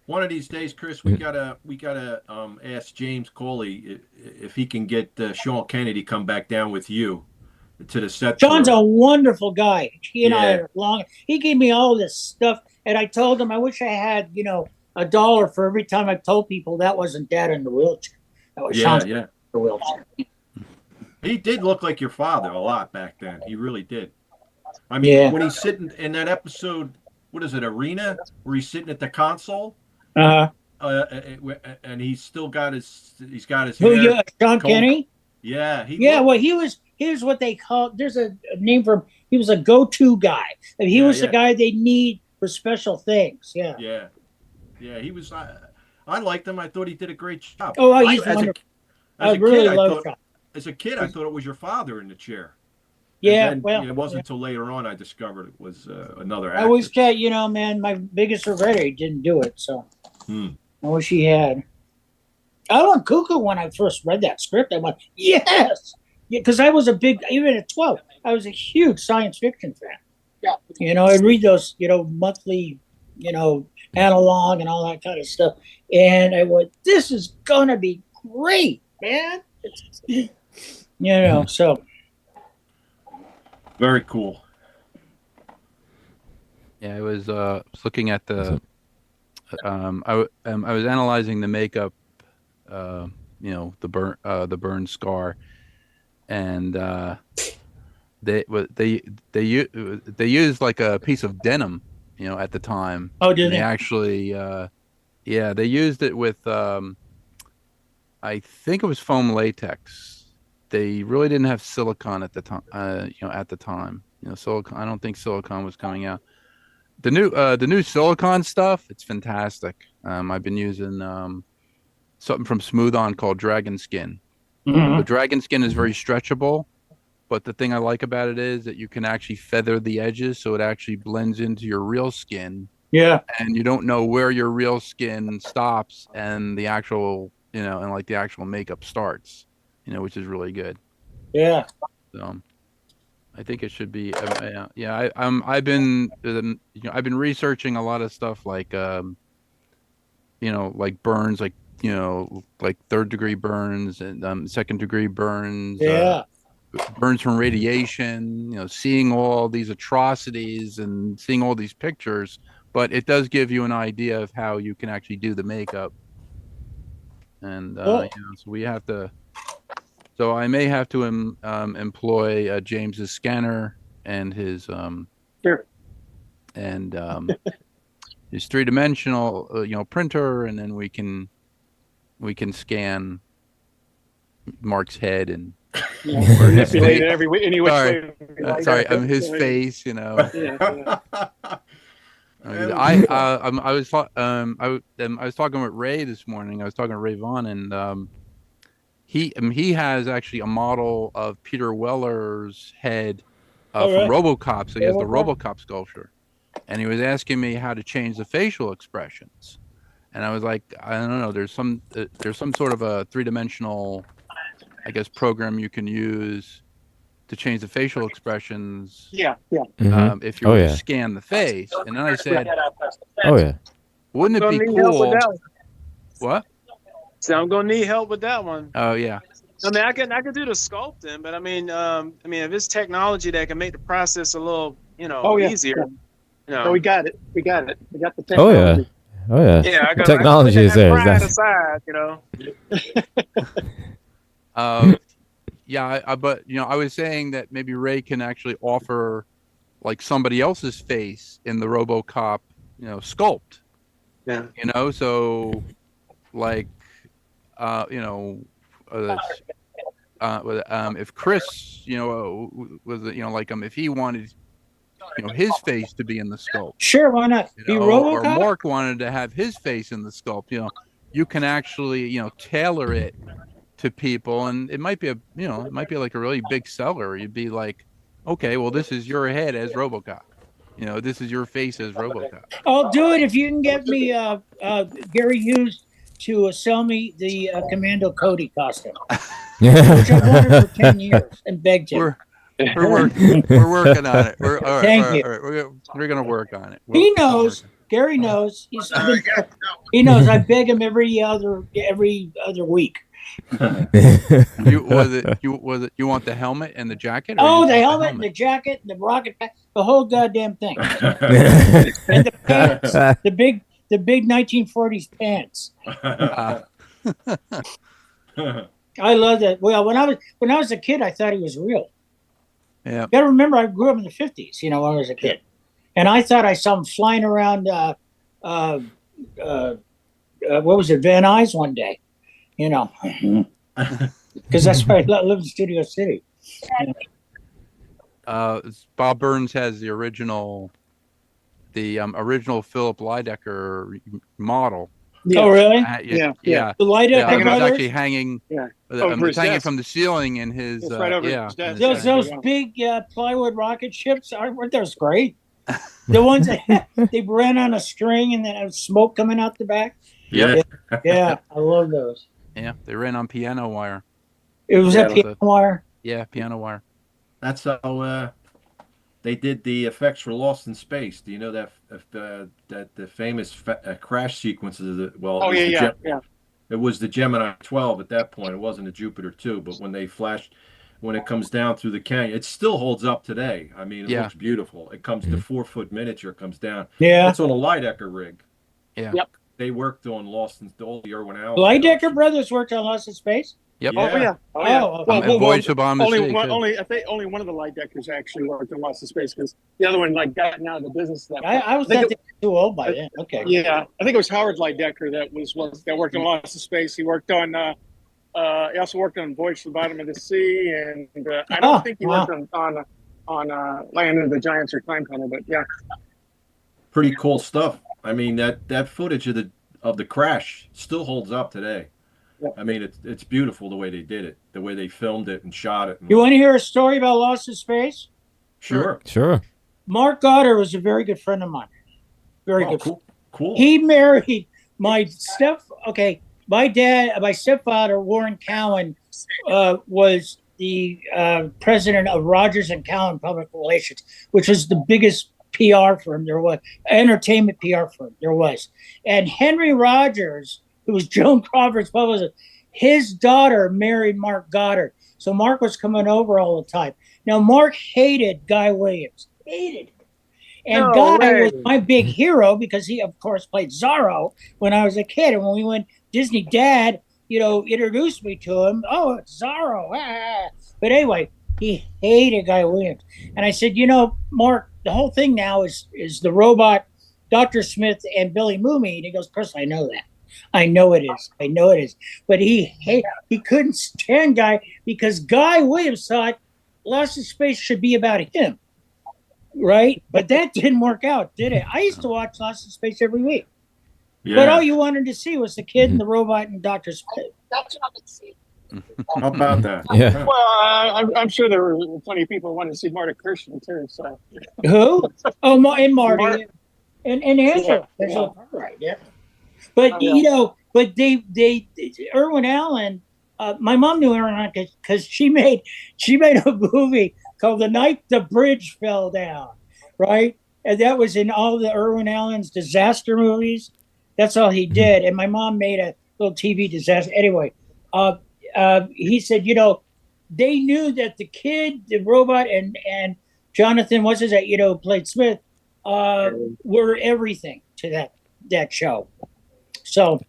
One of these days, Chris, we gotta ask James Coley if he can get Sean Kennedy come back down with you to the set. Sean's a wonderful guy. He and I are long. He gave me all this stuff, and I told him I wish I had $1 for every time I told people that wasn't Dad in the wheelchair. That was Sean in the wheelchair. He did look like your father a lot back then. He really did. I mean, when he's sitting in that episode, what is it, Arena, where he's sitting at the console, and he's still got his hair. Sean Kenny? Yeah. Well, he was. Here's what they call. There's a name for him. He was a go-to guy. And he was the guy they need for special things. Yeah. Yeah. He was. I liked him. I thought he did a great job. Oh, he's wonderful. I really love him. As a kid, I thought it was your father in the chair. Yeah, then, it wasn't until later on I discovered it was another actor. I always said, man, my biggest regret he didn't do it. So I wish he had. I went cuckoo when I first read that script. I went, yes, because I was even at 12, I was a huge science fiction fan. Yeah, I'd read those, monthly, analog and all that kind of stuff, and I went, this is gonna be great, man. So. Very cool. Yeah, I was looking at the. I was analyzing the makeup, the burn scar, and they used like a piece of denim, at the time. Oh, did And they they? actually, they used it with, I think it was foam latex. They really didn't have silicone at the time. At the time, silicone. I don't think silicone was coming out. The new silicone stuff, it's fantastic. I've been using something from Smooth On called Dragon Skin. The Dragon Skin is very stretchable, but the thing I like about it is that you can actually feather the edges so it actually blends into your real skin. Yeah. And you don't know where your real skin stops and the actual, and like the actual makeup starts, which is really good. Yeah. So I think it should be, I've been researching a lot of stuff like, like burns, like, like 3rd-degree burns and 2nd-degree burns. Yeah. Burns from radiation, seeing all these atrocities and seeing all these pictures, but it does give you an idea of how you can actually do the makeup. And, so we have to, so I may have to employ James's scanner and his, Sure. and his 3-dimensional, printer, and then we can scan Mark's head and manipulate it any which way. His face, Yeah. I was talking with Ray this morning. I was talking to Ray Vaughn, and he has actually a model of Peter Weller's head from RoboCop. So he has the RoboCop sculpture, and he was asking me how to change the facial expressions, and I was like, I don't know. There's some sort of a 3-dimensional, I guess, program you can use to change the facial expressions. Yeah. If you scan the face. And then I said, oh yeah, wouldn't it be cool? What? So I'm gonna need help with that one. Oh yeah. I mean, I can do the sculpting, but I mean, if it's technology that can make the process a little, easier. Oh, we got it. We got the technology. Oh yeah. Yeah, I got technology is there. Pride Exactly. aside, But I was saying that maybe Ray can actually offer like somebody else's face in the RoboCop, sculpt. Yeah. So like, if Chris, was like if he wanted, his face to be in the sculpt. Sure, why not? Be RoboCop? Or Mark wanted to have his face in the sculpt. You can actually, tailor it to people, and it might be like a really big seller. You'd be like, okay, well, this is your head as RoboCop. This is your face as RoboCop. I'll do it if you can get me Gary Hughes to sell me the Commando Cody costume, which I've wanted for 10 years and begged him. We're working on it. Thank you. We're going to work on it. He knows. Gary knows. He knows. I beg him every other week. You want the helmet and the jacket? Oh, the helmet and the jacket and the rocket pack, the whole goddamn thing. And the pants, the big 1940s pants. I love that. Well, when I was a kid, I thought he was real. Yeah. You got to remember, I grew up in the 50s. When I was a kid, and I thought I saw him flying around. What was it, Van Nuys one day? Because that's where I lived in Studio City. Bob Burns has the original Philip Lydecker model. Yeah. Oh, really? Yeah. The Lydecker brothers? Actually hanging, hanging from the ceiling in his. It's right over his desk. Those big plywood rocket ships, weren't those great? The ones that they ran on a string and then had smoke coming out the back. Yeah. Yeah, I love those. Yeah, they ran on piano wire. It was a piano wire? Yeah, piano wire. That's how they did the effects for Lost in Space. Do you know that the famous crash sequences of it was the Gemini 12 at that point. It wasn't a Jupiter 2, but when they flashed, when it comes down through the canyon, it still holds up today. I mean, it looks beautiful. It comes to 4-foot miniature, comes down. Yeah. It's on a Lydecker rig. Yeah. Yep. They worked on Lost in all the Irwin Allen. Lydecker brothers worked on Lost in Space? Yep. Oh yeah. Oh yeah. Oh, Well, and Voyage to Bomb only Sea, one, too. only I think only one of the light deckers actually worked in Lost in Space because the other one like gotten out of the business. That I was think that too old by then. Okay. yeah, I think it was Howard Lidecker that worked in Lost in Space. He worked on. He also worked on Voyage to the Bottom of the Sea, and I don't think he worked on Land of the Giants or Time Tunnel. But yeah, Pretty cool stuff. I mean, that footage of the crash still holds up today. Yeah. I mean, it's beautiful the way they did it, the way they filmed it and shot it. You want to hear a story about Lost in Space? Sure. Sure. Mark Goddard was a very good friend of mine. Very Oh, good. cool. He married my my stepfather, Warren Cowan, was the president of Rogers and Cowan Public Relations, which was the biggest PR firm there was, entertainment PR firm there was. And Henry Rogers, who was Joan Crawford's publicist, his daughter married Mark Goddard. So Mark was coming over all the time. Now, Mark hated Guy Williams. Hated him. And No Guy way. was my big hero because he, of course, played Zorro when I was a kid. And when we went, Disney Dad, introduced me to him. Oh, it's Zorro. But anyway, he hated Guy Williams. And I said, Mark, the whole thing now is the robot, Dr. Smith and Billy Mooney. And he goes, Chris, I know that. I know it is. But he couldn't stand Guy because Guy Williams thought Lost in Space should be about him. Right? But that didn't work out, did it? I used to watch Lost in Space every week. Yeah. But all you wanted to see was the kid and the robot and Dr. Smith. That's what I'm saying. How about that? Yeah. well, I'm sure there were plenty of people who wanted to see Marta Kirshner too. So Who? Oh, and Marty. And Angela. Yeah. Angela Cartwright, yeah. But, Oh, yeah. but they Irwin Allen, my mom knew Irwin Allen because she made a movie called The Night the Bridge Fell Down, right? And that was in all the Irwin Allen's disaster movies. That's all he did. And my mom made a little TV disaster. Anyway, he said, they knew that the kid, the robot, and Jonathan, played Smith, were everything to that show. So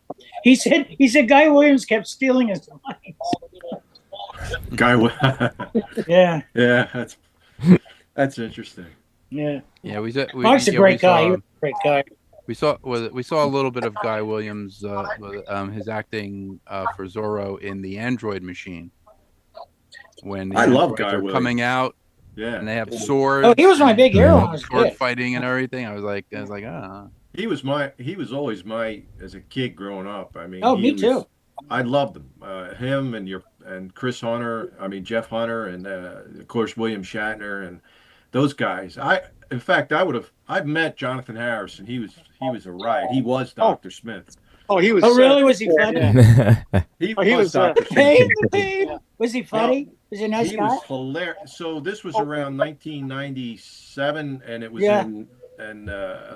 he said Guy Williams kept stealing his lines. Guy. Yeah. Yeah, that's interesting. Yeah. Yeah, Mark's a great guy. He was a great guy. We saw a little bit of Guy Williams, his acting for Zorro in the Android Machine. When the I love androids Guy are Williams. coming out Yeah. and they have swords. Oh, he was my big hero. and sword fighting and everything. I was like, He was always as a kid growing up. I mean, me too. I loved him. Him and Chris Hunter. I mean, Jeff Hunter and of course William Shatner and those guys. I've met Jonathan Harris and he was a riot. He was Dr. Smith. oh, he was. Oh, really? Was he funny? He Oh, he was was, Dr. Smith. Hey, was he funny? Was he a nice He guy? was hilarious. So this was around 1997, and it was Yeah.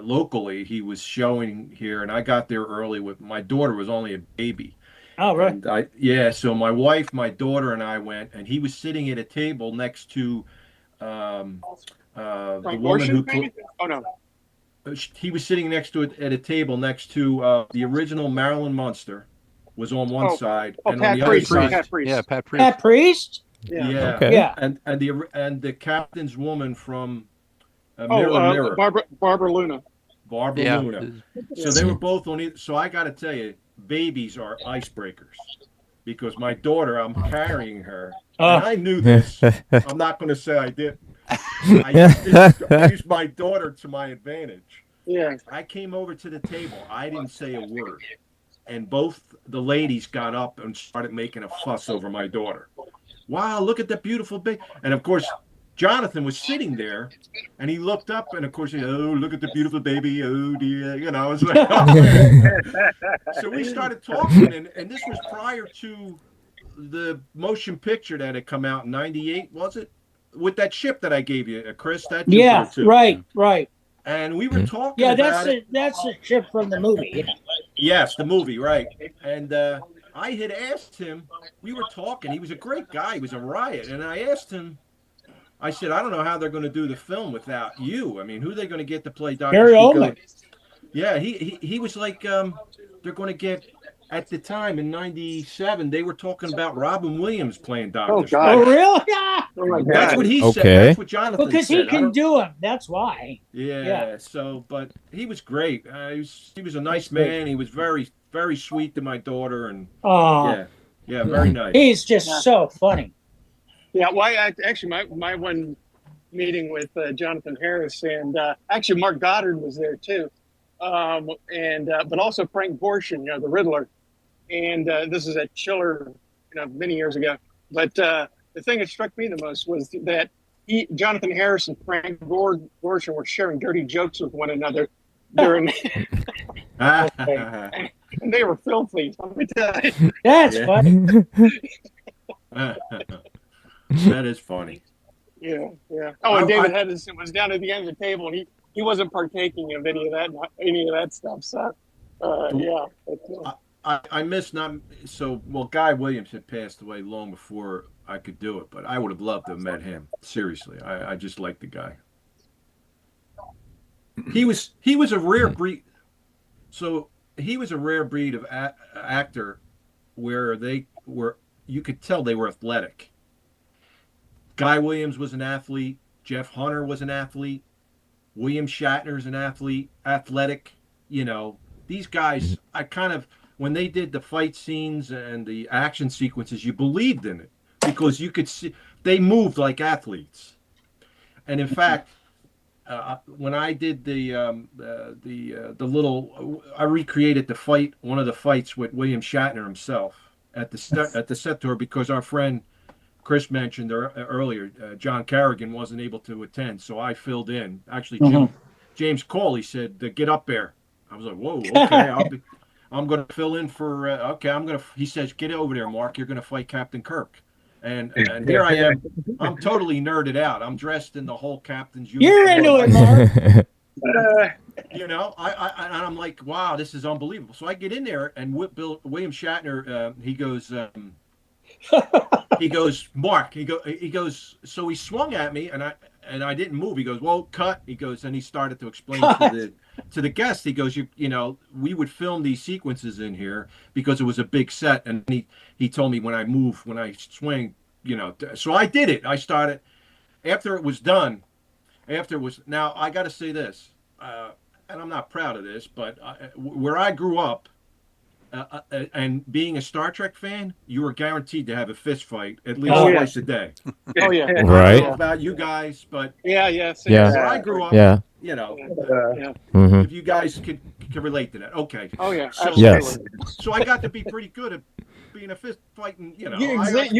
locally he was showing here, and I got there early with my daughter was only a baby. Oh, right. And so my wife, my daughter, and I went, and he was sitting at a table next to the Frank woman who. Ocean, maybe? Oh no. He was sitting next to it at a table next to the original Marilyn Munster was on one side, Oh, and Pat on the other Priest. side, Pat Priest. yeah, Pat Priest. Pat Priest? yeah, Okay. Yeah. and the captain's woman from Mirror. Barbara Luna. Barbara Yeah. Luna. So they were both on either. So I got to tell you, babies are icebreakers because my daughter, I'm carrying her, and I knew this. I'm not going to say I didn't. I used my daughter to my advantage. Yeah. I came over to the table. I didn't say a word. And both the ladies got up and started making a fuss over my daughter. Wow, look at that beautiful baby. And of course, Jonathan was sitting there and he looked up and of course, he, oh, look at the beautiful baby. Oh, dear. I was like, So we started talking and this was prior to the motion picture that had come out in 98, was it? With that ship that I gave you, Chris. That Yeah, too. right. And we were talking Yeah, about that's the ship from the movie. Yes, the movie, right. And I had asked him, we were talking, he was a great guy, he was a riot. And I asked him, I said, I don't know how they're going to do the film without you. I mean, who are they going to get to play Dr. Gary Chico? Oldman. Yeah, he was like, they're going to get at the time in '97, they were talking about Robin Williams playing Doctor Strange. God. Oh, really? Yeah. Oh my That's God. what he said. Okay. That's what Jonathan Because said. he I can don't- do them. That's why. Yeah, so, but he was great. He was a nice That's great. man. He was very, very sweet to my daughter, and Oh, yeah, very nice. he's just so funny. Yeah, well, actually, my one meeting with Jonathan Harris and actually Mark Goddard was there too, but also Frank Gorshin, the Riddler, and this is at Chiller, many years ago. But the thing that struck me the most was that Jonathan Harris and Frank Gorshin were sharing dirty jokes with one another during, and they were filthy. Let me tell you. That's Yeah. funny. That is funny. Yeah. Oh, and David Hedison was down at the end of the table, and he wasn't partaking of any of that stuff. So, yeah. I missed not so well. Guy Williams had passed away long before I could do it, but I would have loved to have met him. Seriously, I just like the guy. He was a rare breed. So he was a rare breed of actor, where you could tell they were athletic. Guy Williams was an athlete. Jeff Hunter was an athlete. William Shatner's an athlete, athletic. These guys, when they did the fight scenes and the action sequences, you believed in it because you could see they moved like athletes. And in fact, when I did I recreated one of the fights with William Shatner himself at the set tour, because our friend Chris mentioned earlier, John Carrigan wasn't able to attend, so I filled in. Actually, James Cawley said, "Get up there." I was like, "Whoa, okay, I'm going to fill in for." He says, "Get over there, Mark. You're going to fight Captain Kirk." And here I am. I'm totally nerded out. I'm dressed in the whole captain's uniform. You're into it, Mark. I'm like, wow, this is unbelievable. So I get in there, and William Shatner, he goes, Mark, he goes, so he swung at me, and I didn't move. He goes, well, cut. He goes, and he started to explain to the guest. He goes, we would film these sequences in here because it was a big set, and he told me when I swing, so I did it. I started after it was done. Now I got to say this, and I'm not proud of this, but where I grew up. And being a Star Trek fan, you were guaranteed to have a fist fight at least twice a day. Oh yeah. I Right. don't know about you guys, but Yeah. where I grew up, Yeah. Mm-hmm. if you guys could relate to that, okay. Oh yeah. So, Absolutely. Yes. So I got to be pretty good at being a fist fighting. You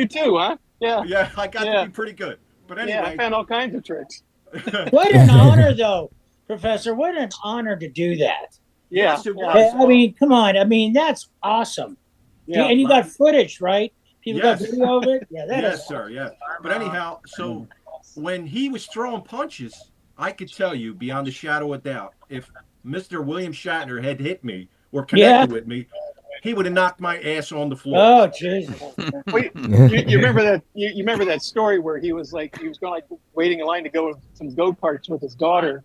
too, huh? Yeah. Yeah, I got to be pretty good. But Yeah, I anyway, found all kinds of tricks. What an honor, though, Professor. What an honor to do that. Yeah. Yes, it was. I mean, come on. I mean, that's awesome. Yeah. And you got footage, right? People got Yes. video of it? Yeah, that is. Yes, sir. Yeah. But anyhow, so when he was throwing punches, I could tell you beyond a shadow of doubt, if Mr. William Shatner had hit me or connected with me, he would have knocked my ass on the floor. Oh, Jesus. Wait, you remember that? You remember that story where he was going waiting in line to go with some go-karts with his daughter,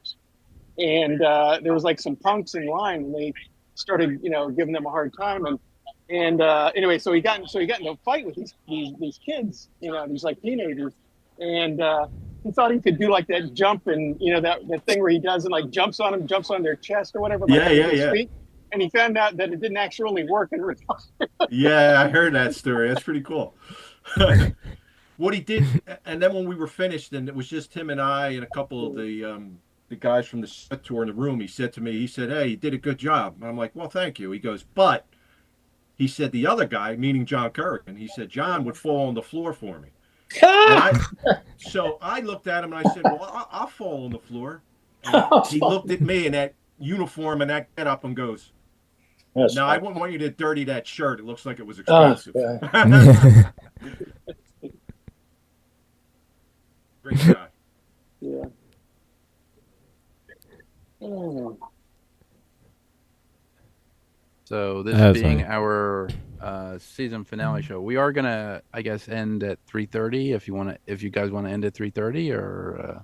and there was some punks in line, and they started giving them a hard time, and anyway, so he got into a fight with these kids, these teenagers, and he thought he could do that jump and that thing where he does and jumps on their chest or whatever. Yeah. Feet, and he found out that it didn't actually work in real life. Yeah, I heard that story. That's pretty cool. What he did, and then when we were finished, and it was just him and I and a couple of the guys from the set tour in the room, he said, "Hey, you did a good job." And I'm like, "Well, thank you." He goes, "But," he said, "the other guy," meaning John Kerrigan, he said, "John would fall on the floor for me." So I looked at him and I said, "Well, I'll fall on the floor." And he looked at me in that uniform and that get-up and goes, "No, I wouldn't want you to dirty that shirt. It looks like it was expensive." Great guy. Yeah. So this That's being funny. our season finale show, we are gonna, I guess, end at 3:30. If you guys want to end at 3:30, or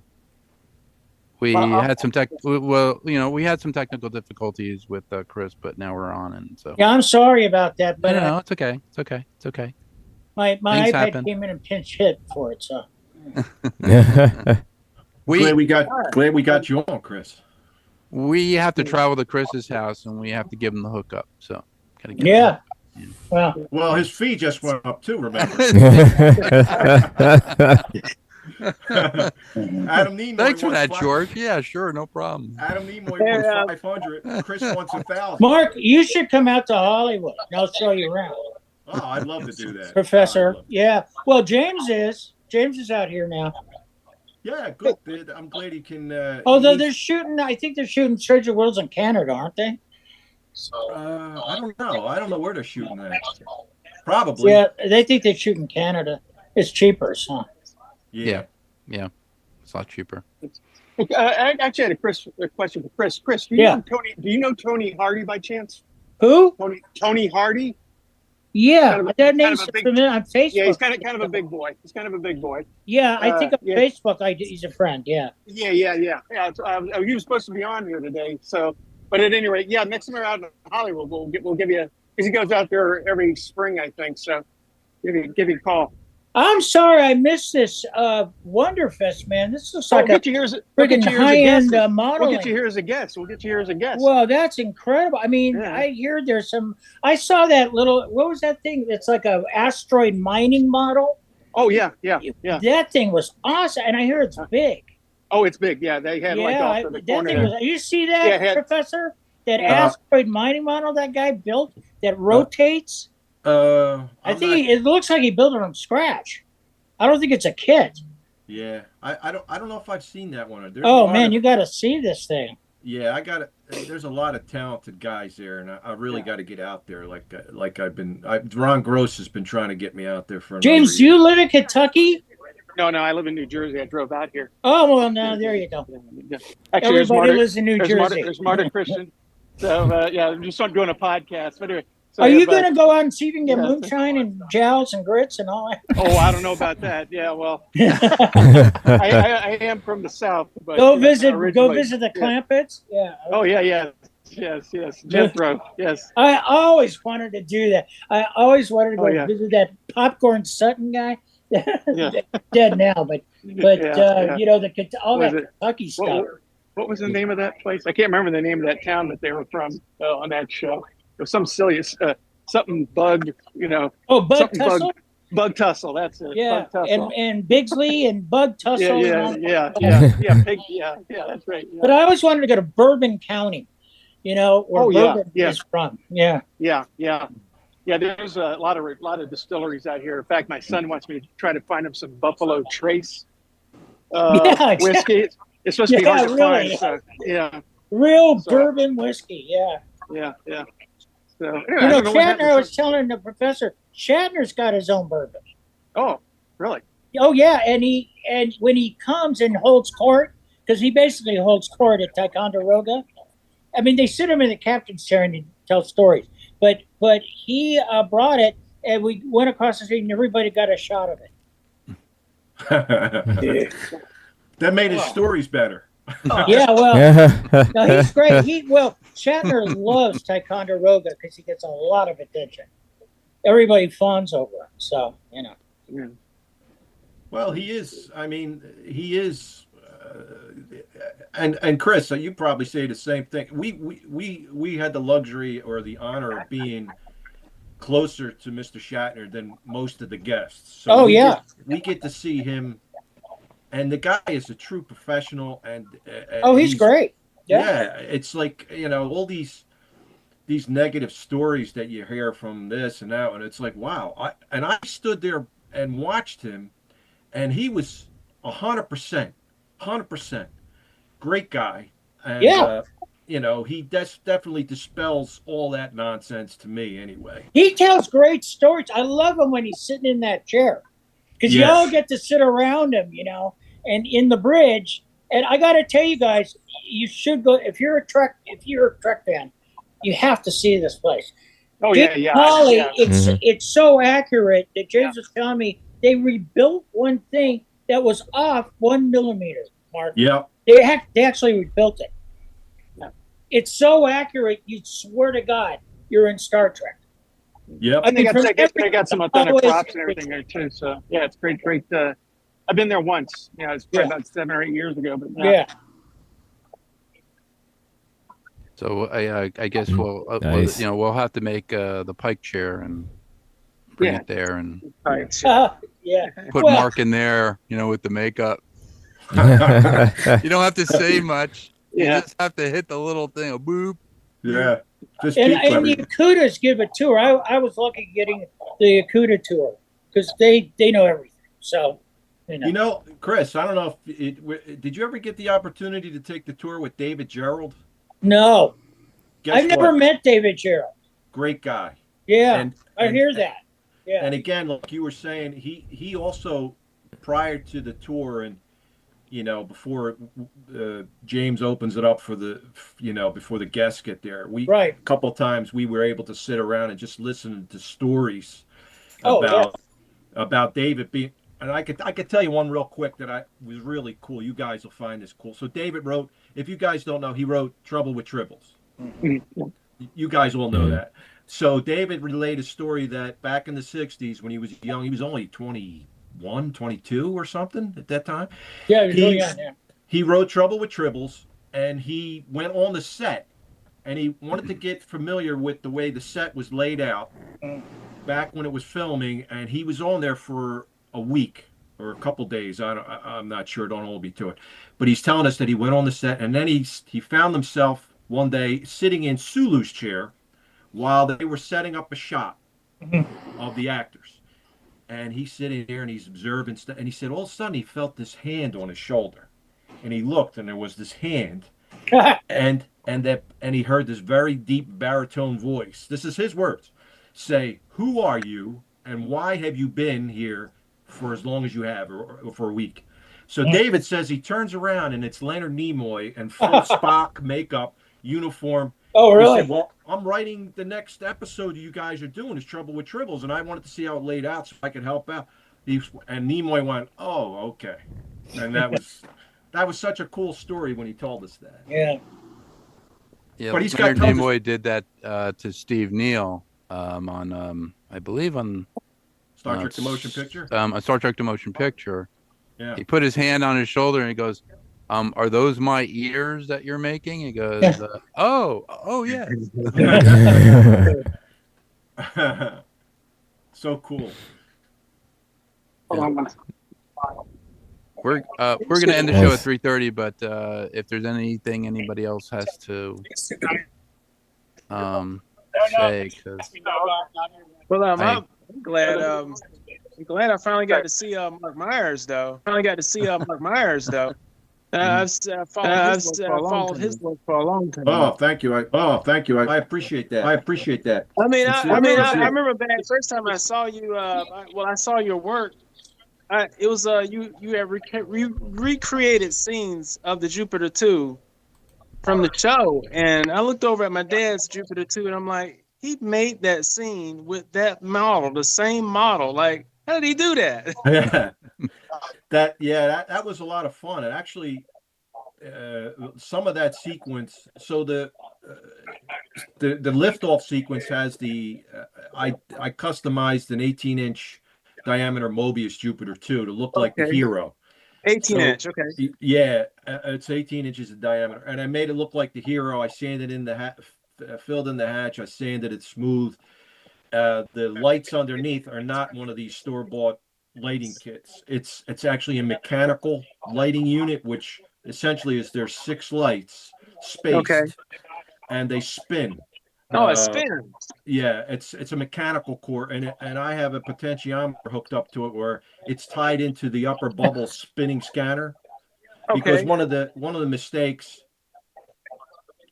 We Well, had some we had some technical difficulties with Chris, but now we're on, and so Yeah, I'm sorry about that, but but no, it's okay. It's okay. It's okay. my Things iPad happen. came in and pinch hit for it. So Glad we got you on, Chris. We have to travel to Chris's house, and we have to give him the hookup. So gotta get yeah. Well, Well, his fee just went up too. Remember, Adam Nimoy. Thanks for wants that, five- George. Yeah, sure, no problem. Adam Nimoy Yeah. wants 500. Chris wants 1,000. Mark, you should come out to Hollywood and I'll show you around. Oh, I'd love to do that, Professor. I'd love- Yeah. Well, James is out here now. Yeah, good. I'm glad he can. Although they're shooting, I think they're shooting Stranger Worlds in Canada, aren't they? I don't know. I don't know where they're shooting that. Probably. Yeah, they think they shoot in Canada. It's cheaper, huh? Yeah. It's a lot cheaper. I actually had a question for Chris. Chris, do you know Tony Hardy by chance? Who? Tony Hardy? Yeah, Kind of that name's familiar on Facebook. Yeah, he's kind of a big boy. Yeah, I think on yeah. Facebook he's a friend. Yeah. Yeah. He was supposed to be on here today. So, but at any rate, yeah, next time we're out in Hollywood, we'll give you because he goes out there every spring, I think. So, give you a call. I'm sorry I missed this Wonderfest, man. This looks like we'll a get you here as freaking high-end modeling. We'll get you here as a guest. Well, that's incredible. I mean, Yeah. I hear there's some. I saw that little. What was that thing? It's like a asteroid mining model. Oh yeah. That thing was awesome, and I hear it's big. Oh, it's big. Yeah, they had like off in the that corner. thing was. You see that, Yeah, Professor? That asteroid mining model that guy built that rotates. I think it looks like he built it from scratch. I don't think it's a kit. Yeah, I don't know if I've seen that one. Oh man, you got to see this thing. Yeah, I got it. There's a lot of talented guys there, and I really got to get out there. Like Ron Gross has been trying to get me out there for. James, do you live in Kentucky? No, I live in New Jersey. I drove out here. Oh well, now there you go. Actually, Everybody lives in New Jersey. There's Marta Christian. So yeah, I'm just doing a podcast. But anyway, so, are yeah, you going to go out and see if you can get yeah. moonshine and jowls and grits and all that? Oh, I don't know about that. Yeah, well, I am from the South. But, Go visit originally. the Clampets. Yeah. Oh yeah. Yes. Jethro. Yes. I always wanted to do that. I always wanted to go yeah. visit that Popcorn Sutton guy. Yeah. Dead now, but Yeah. you know all Was that it- Kentucky stuff. What was the name of that place? I can't remember the name of that town that they were from on that show. It was some silly something bug. Oh, Bug something Tussle. Bug Tussle. That's it. Yeah, Bug Tussle. and Bigsley and Bug Tussle. and all that. Yeah. Pig, yeah. That's right. Yeah. But I always wanted to go to Bourbon County, where Bourbon is from. Yeah. Yeah. There's a lot of distilleries out here. In fact, my son wants me to try to find him some Buffalo Trace whiskey. It's supposed to be hard to find. So, yeah. Real bourbon whiskey. Yeah. Yeah. So anyway, Shatner. I was telling the professor, Shatner's got his own bourbon. Oh, really? Oh yeah, and when he comes and holds court, because he basically holds court at Ticonderoga. I mean, they sit him in the captain's chair and he tells stories. But he brought it, and we went across the street, and everybody got a shot of it. That made his stories better. Yeah, well, no, he's great. Shatner loves Ticonderoga because he gets a lot of attention. Everybody fawns over him, so Yeah. Well, he is. I mean, he is. And Chris, so you probably say the same thing. We had the luxury or the honor of being closer to Mr. Shatner than most of the guests. So we get to see him, and the guy is a true professional. And he's great. Yeah, it's like all these negative stories that you hear from this and that, and it's like wow. I stood there and watched him, and he was 100%. Great guy. And, he definitely dispels all that nonsense to me anyway. He tells great stories. I love him when he's sitting in that chair because you all get to sit around him, and in the bridge. And I got to tell you guys, you should go if you're a Trek fan, you have to see this place. Oh Dick yeah. Holly, Yeah. it's so accurate that James was telling me they rebuilt one thing that was off 1 millimeter, Mark. Yep. They actually rebuilt it. It's so accurate, you swear to God, you're in Star Trek. Yep. And they got, from they got some authentic always- props and everything there too. So yeah, it's great. I've been there once. Yeah, it's probably about 7 or 8 years ago. But Yeah. So I guess we'll Nice. we'll have to make the Pike chair and bring Yeah. it there and Yeah. put Well- Mark in there, with the makeup. You don't have to say much. You Yeah. just have to hit the little thing, a boop. Yeah. Just And, keep and the Yakutas give a tour. I was lucky getting the Yakuta tour because they know everything. So, Chris, I don't know if did you ever get the opportunity to take the tour with David Gerald? No, Guess I've never what? met David Gerald. Great guy. Yeah, I hear that. Yeah. And again, like you were saying, he also, prior to the tour and before James opens it up for the before the guests get there, a couple of times we were able to sit around and just listen to stories about David being. And I could tell you one real quick that was really cool. You guys will find this cool. So David wrote, if you guys don't know, he wrote Trouble with Tribbles. You guys all know that. So David relayed a story that back in the 60s when he was young, he was only 21, 22 or something at that time. Yeah, he was really young, yeah. He wrote Trouble with Tribbles, and he went on the set, and he wanted to get familiar with the way the set was laid out back when it was filming, and he was on there for a week or a couple days. I'm not sure. Don't hold me to it. But he's telling us that he went on the set, and then he found himself one day sitting in Sulu's chair while they were setting up a shot of the actors. And he's sitting there and he's observing stuff. And he said all of a sudden he felt this hand on his shoulder. And he looked and there was this hand. and he heard this very deep baritone voice. This is his words. Say, "Who are you and why have you been here for as long as you have, or for a week?" So David says he turns around and it's Leonard Nimoy in full Spock makeup, uniform. Oh, really? He said, "Well, I'm writing the next episode you guys are doing is Trouble with Tribbles, and I wanted to see how it laid out so I could help out." And Nimoy went, "Oh, okay." And that was such a cool story when he told us that. Yeah. Yeah, But he's Leonard got tons Nimoy did that to Steve Neal on I believe on Star Trek: The Motion Picture. A Star Trek: The Motion Picture. Yeah. He put his hand on his shoulder and he goes, "Are those my ears that you're making?" He goes, "Oh yeah." So cool. We're gonna end the show at 3:30, but if there's anything anybody else has to say, because Well, I'm glad. I'm glad I finally got to see Mark Myers, though. I've followed his work for a long time. Oh, thank you. I appreciate that. I mean, I Sincerely. remember back the first time I saw you. I saw your work. It was you have recreated scenes of the Jupiter 2 from the show, and I looked over at my dad's Jupiter 2, and I'm like, he made that scene with that model, the same model. Like, how did he do that? Yeah. That was a lot of fun. And actually, some of that sequence. So the liftoff sequence has I customized an 18-inch diameter Mobius Jupiter 2 to look like the Hero. 18-inch, okay. Yeah, it's 18 inches in diameter, and I made it look like the Hero. I sanded in the filled in the hatch. I sanded it smooth. The lights underneath are not one of these store-bought lighting kits. It's actually a mechanical lighting unit, which essentially is there's 6 lights spaced, and they spin. Oh, it spins. Yeah, it's a mechanical core, and I have a potentiometer hooked up to it where it's tied into the upper bubble spinning scanner. Because one of the mistakes,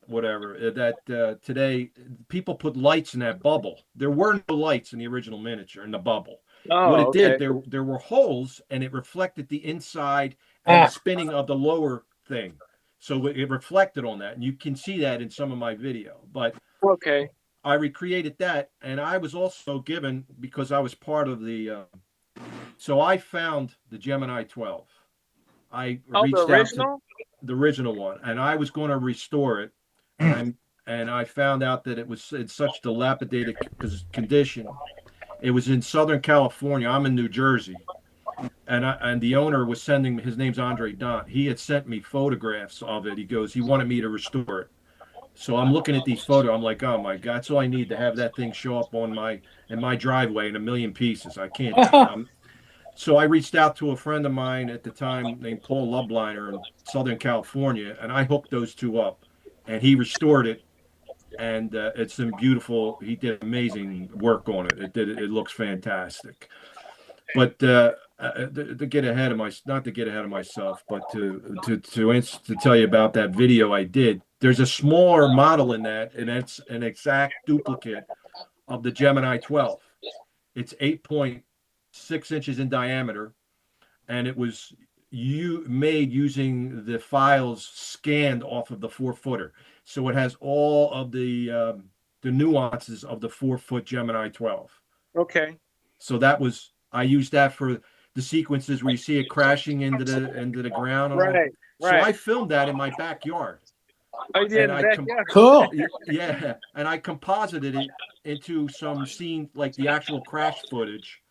that today people put lights in that bubble. There were no lights in the original miniature in the bubble. Oh, what it did, there were holes, and it reflected the inside and the spinning of the lower thing. So it reflected on that, and you can see that in some of my video. But I recreated that, and I was also given, because I was part of the. So I found the Gemini 12. I reached the original? the original one, and I was going to restore it, and I found out that it was in such dilapidated condition. It was in Southern California. I'm in New Jersey, and the owner was sending. His name's Andre Dont. He had sent me photographs of it. He wanted me to restore it. So I'm looking at these photos. I'm like, oh my God, that's all I need to have that thing show up in my driveway in a million pieces. I can't. So I reached out to a friend of mine at the time named Paul Lubliner in Southern California, and I hooked those two up, and he restored it, and it's in beautiful. He did amazing work on it. It looks fantastic. But to get ahead of not to get ahead of myself, but to tell you about that video I did. There's a smaller model in that, and it's an exact duplicate of the Gemini 12. It's 8.6 inches in diameter, and it was made using the files scanned off of the 4-footer. So it has all of the nuances of the 4-foot Gemini 12. Okay. So I used that for the sequences where you see it crashing into the ground. Right. So I filmed that in my backyard. I did. Cool. Yeah, and I composited it into some scene, like the actual crash footage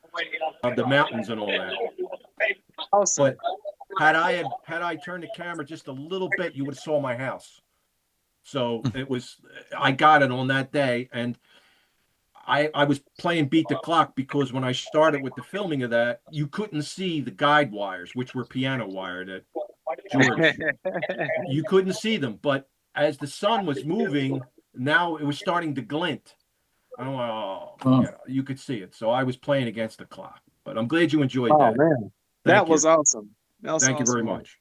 of the mountains and all that. Awesome. But had I turned the camera just a little bit, you would have saw my house. So I got it on that day, and I was playing beat the clock because when I started with the filming of that, you couldn't see the guide wires, which were piano wired at George. You couldn't see them, but as the sun was moving, now it was starting to glint. You could see it. So I was playing against the clock. But I'm glad you enjoyed that. Man, that was awesome. Thank you very much.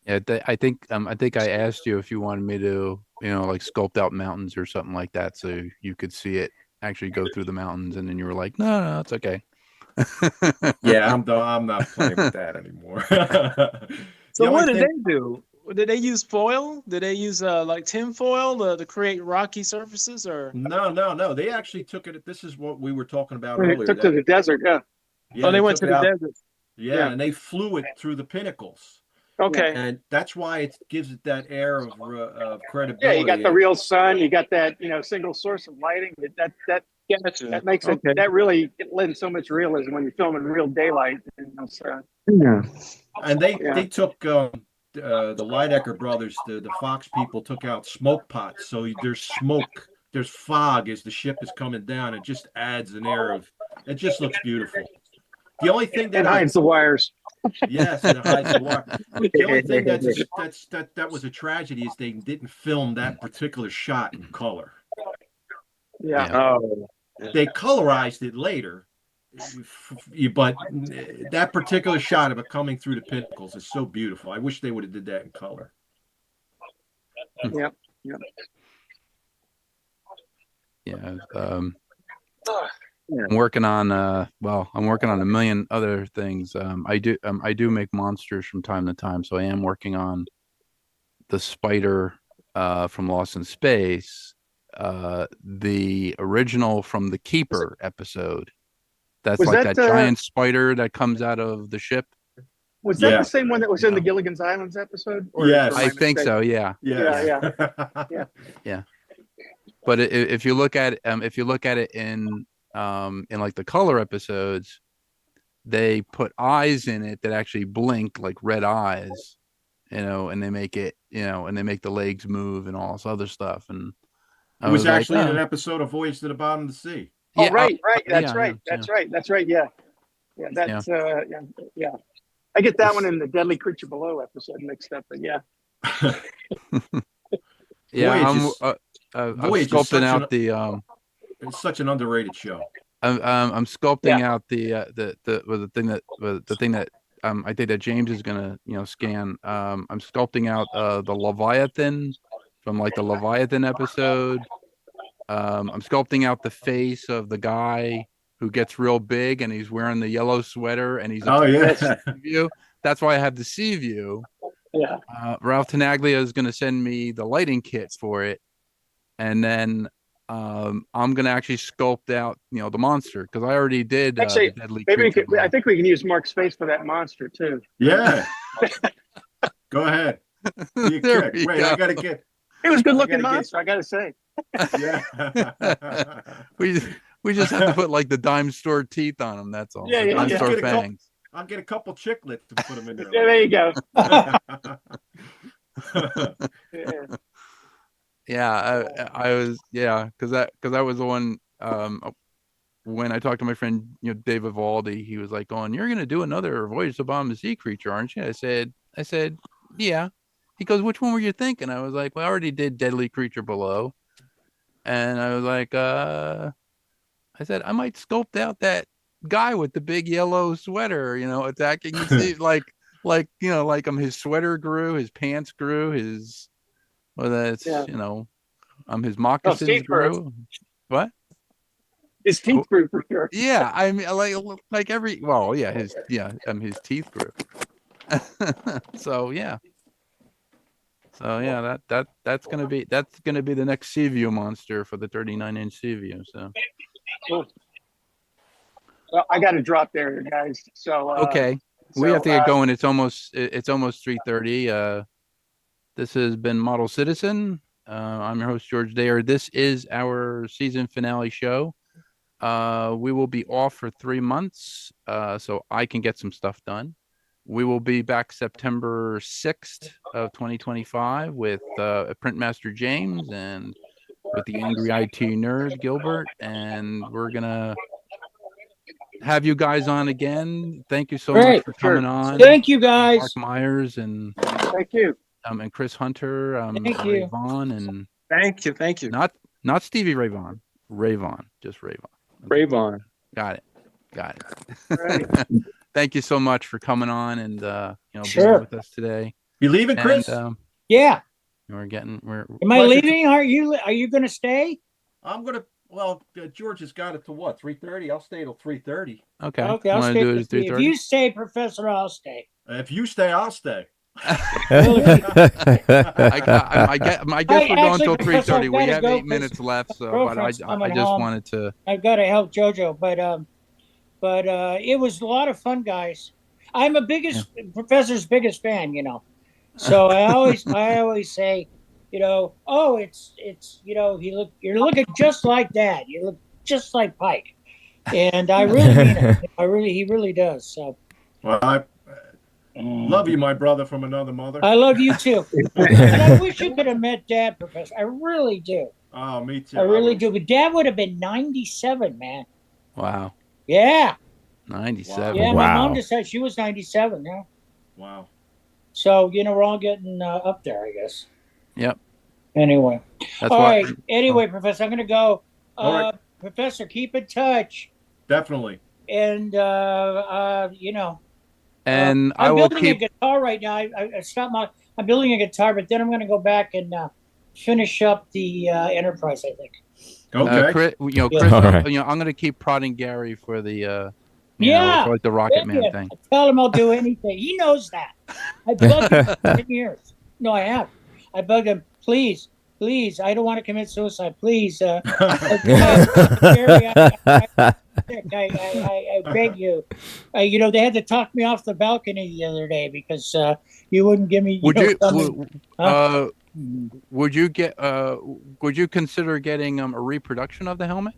Yeah, I think I asked you if you wanted me to, like sculpt out mountains or something like that, so you could see it actually go through the mountains, and then you were like, no, it's okay. Yeah, I'm not playing with that anymore. So what did they do? Did they use foil? Did they use like tin foil to create rocky surfaces, or? No. They actually took it. This is what we were talking about They earlier. took to the desert. Yeah. They went to the desert. Yeah, and they flew it through the pinnacles. Okay. And that's why it gives it that air of credibility. Yeah, you got the real sun. You got that single source of lighting. That makes it. That really lends so much realism when you film in real daylight. And they took the Lydecker brothers, the Fox people, took out smoke pots. So there's smoke, there's fog as the ship is coming down. It just adds an air of. It just looks beautiful. The only thing that hides the wires. Yes, it hides the wire. The only thing that was a tragedy is they didn't film that particular shot in color. Yeah. Oh. They colorized it later, but that particular shot of it coming through the pinnacles is so beautiful. I wish they would have did that in color. Yep. Yeah. I'm working on I'm working on a million other things. I do make monsters from time to time, so I am working on the spider from Lost in Space, the original from the Keeper episode. That's like that giant spider that comes out of the ship. Was that the same one that was in the Gilligan's Islands episode? Yes, I think so. Yeah. But if you look at it in like the color episodes, they put eyes in it that actually blink like red eyes, and they make it, and they make the legs move and all this other stuff. And it was actually in an episode of Voyage to the Bottom of the Sea. Oh, right. That's right. Yeah. That's yeah. I get that one in the Deadly Creature Below episode mixed up, but yeah. Yeah, I'm sculpting out the. It's such an underrated show. I'm sculpting out the thing that I think that James is gonna scan. I'm sculpting out the Leviathan from like the Leviathan episode. I'm sculpting out the face of the guy who gets real big and he's wearing the yellow sweater and he's view. That's why I have the sea view. Yeah. Ralph Tenaglia is going to send me the lighting kit for it, and then I'm going to actually sculpt out the monster because I already did. Actually, Deadly maybe Creature. I think we can use Mark's face for that monster too. Yeah. Go ahead. You There kick. we Wait, go. I gotta get. He was a good looking I gotta get- monster, I gotta say. Yeah. We just have to put like the dime store teeth on him. That's all. Yeah, The yeah, dime yeah. store Get a couple- fangs. I'll get a couple chiclets to put them in there. Yeah, there you go. Yeah. Yeah, I was because that was the one when I talked to my friend Dave Vivaldi, he was like going, "You're gonna do another Voyage to the Bottom of the Sea creature, aren't you?" I said, "Yeah." He goes, "Which one were you thinking?" I was like, "Well, I already did Deadly Creature Below," and I was like, I said I might sculpt out that guy with the big yellow sweater, attacking the sea, like his sweater grew, his pants grew, his that's Yeah. his moccasins teeth grew. grew. What? His teeth grew for sure. Yeah, I mean, like his teeth grew. So yeah, that's gonna be the next Seaview monster for the 39-inch Seaview. So Cool. Well, I got to drop there, guys. So okay, we so, have to get going. It's almost 3:30. This has been Model Citizen. I'm your host, George Dayer. This is our season finale show. We will be off for 3 months, so I can get some stuff done. We will be back September 6th of 2025 with Printmaster James and with the Angry IT Nerd, Gilbert, and we're going to have you guys on again. Thank you so much for coming on. Thank you, guys. Mark Myers and thank you. And Chris Hunter, Thank Ray you. Vaughn, and Thank you. not Stevie Ray Vaughn, Ray Vaughn, just Ray Vaughn. Rayvon. Got it. Right. Thank you so much for coming on and Sure. being with us today. You leaving, Chris? And, Yeah. we're Am I leaving? Are you going to stay? I'm gonna. Well, George has got it to what? 3:30. I'll stay till 3:30. okay. Okay, I'll Wanna stay. do it at If you 3:30? stay, Professor, I'll stay. If you stay, I'll stay. I guess we're going actually, till Professor, 3:30. I've We gotta have go 8 minutes left, so but girlfriend's I coming just home. wanted to. I've got to help JoJo, but it was a lot of fun, guys. I'm Professor's biggest fan, So I always say, oh, it's you're looking just like Dad. You look just like Pike, and I really mean it. He really does. So. Well, I love you, my brother from another mother. I love you too. And I wish you could have met Dad, Professor. I really do. Oh, me too. I really do. But Dad would have been 97, man. Wow. Yeah. 97. Yeah, my Wow. mom just said she was 97. Yeah. Wow. So, we're all getting up there, I guess. Yep. Anyway. That's All why. right. Anyway, Professor, I'm going to go. All right. Professor, keep in touch. Definitely. And, And I I'm will building keep. a guitar right now. I stopped I'm building a guitar, but then I'm going to go back and finish up the Enterprise, I think. Okay. Chris, Yeah. Chris, All right. I'm going to keep prodding Gary for the. Yeah. for like the Rocket Man Yeah. thing. I tell him I'll do anything. He knows that. I bugged him for 10 years. No, I have. I bugged him, please, I don't want to commit suicide. Please. Gary, I beg you. They had to talk me off the balcony the other day because you wouldn't give me. Would you consider getting a reproduction of the helmet?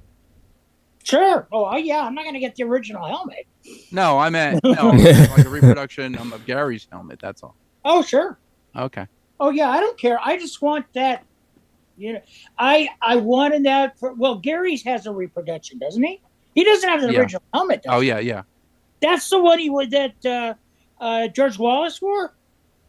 Sure. Oh, yeah. I'm not going to get the original helmet. No, I meant like a reproduction of Gary's helmet. That's all. Oh, sure. Okay. Oh, yeah. I don't care. I just want that. I wanted that Gary has a reproduction, doesn't he? He doesn't have the original helmet. Oh, yeah. That's the one that George Wallace wore?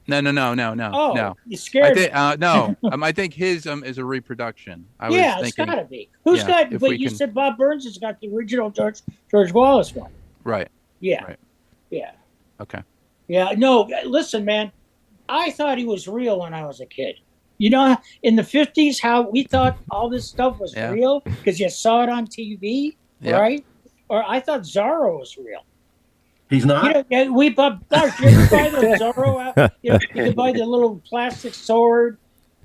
No. Oh, no. You scared me. No. I think his is a reproduction. It's got to be. Who's got? But you said Bob Burns has got the original George Wallace one. Right. Yeah. Right. Yeah. Okay. Yeah. No. Listen, man. I thought he was real when I was a kid. In the 50s, how we thought all this stuff was real because you saw it on TV, right? Or I thought Zorro was real. He's not. We bought. Did you ever buy the Zorro out? You could buy the little plastic sword.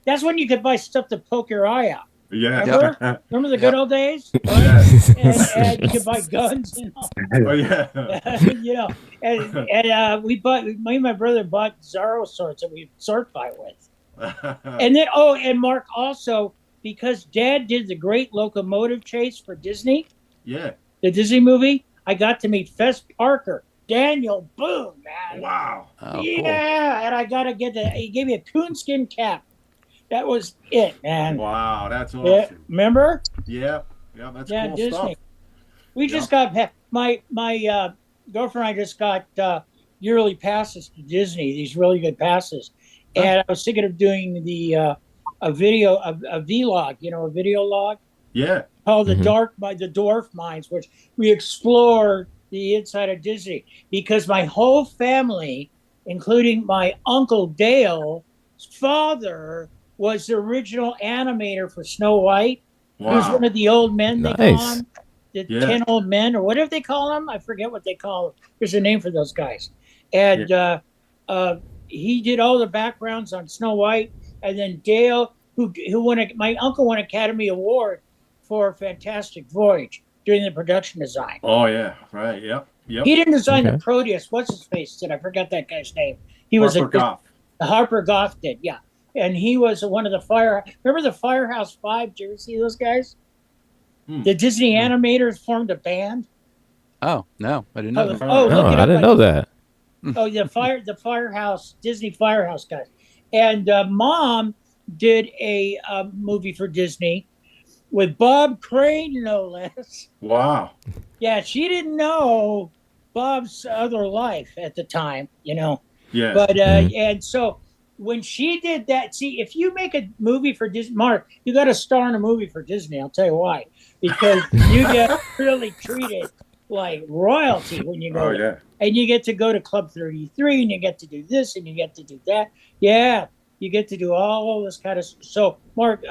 That's when you could buy stuff to poke your eye out. Yeah. Remember the good old days? Yes. And you could buy guns and all. Oh yeah. You know, and we bought, me and my brother bought Zorro swords that we sword fight with. And then, and Mark also, because Dad did the Great Locomotive Chase for Disney, Yeah. the Disney movie, I got to meet Fess Parker, Daniel Boone, man. Wow. Oh, Yeah, cool. and I got to get he gave me a coonskin cap. That was it, man. Wow, that's awesome. Yeah, remember? Yeah. Yeah, that's Yeah, cool Disney. stuff. We just got my girlfriend and I just got yearly passes to Disney. These really good passes, and I was thinking of doing the a video a vlog, a video log Yeah. called the Dwarf Mines, which we explore the inside of Disney because my whole family, including my uncle Dale's father, was the original animator for Snow White. Wow. He was one of the old men they call Nice. him. The 10 old men, or whatever they call them. I forget what they call them. There's a name for those guys. And he did all the backgrounds on Snow White. And then Dale, who my uncle won Academy Award for Fantastic Voyage doing the production design. Oh yeah. Right. Yep. Yep. He didn't design the Okay. Proteus. What's his face? Did I forgot that guy's name? He was Harper Goff. Harper Goff did, yeah. And he was one of the remember the Firehouse Five? Did you ever see those guys? The Disney animators formed a band. Oh no, I didn't know that. Oh, I didn't know that. Oh, the Firehouse, Disney Firehouse guys. And Mom did a movie for Disney with Bob Crane, no less. Wow. Yeah, she didn't know Bob's other life at the time, Yeah. But and so when she did that, see, if you make a movie for Disney, Mark, you got to star in a movie for Disney. I'll tell you why, because you get really treated like royalty when you go. Oh yeah. And you get to go to Club 33, and you get to do this, and you get to do that. Yeah, you get to do all this kind of. So, Mark,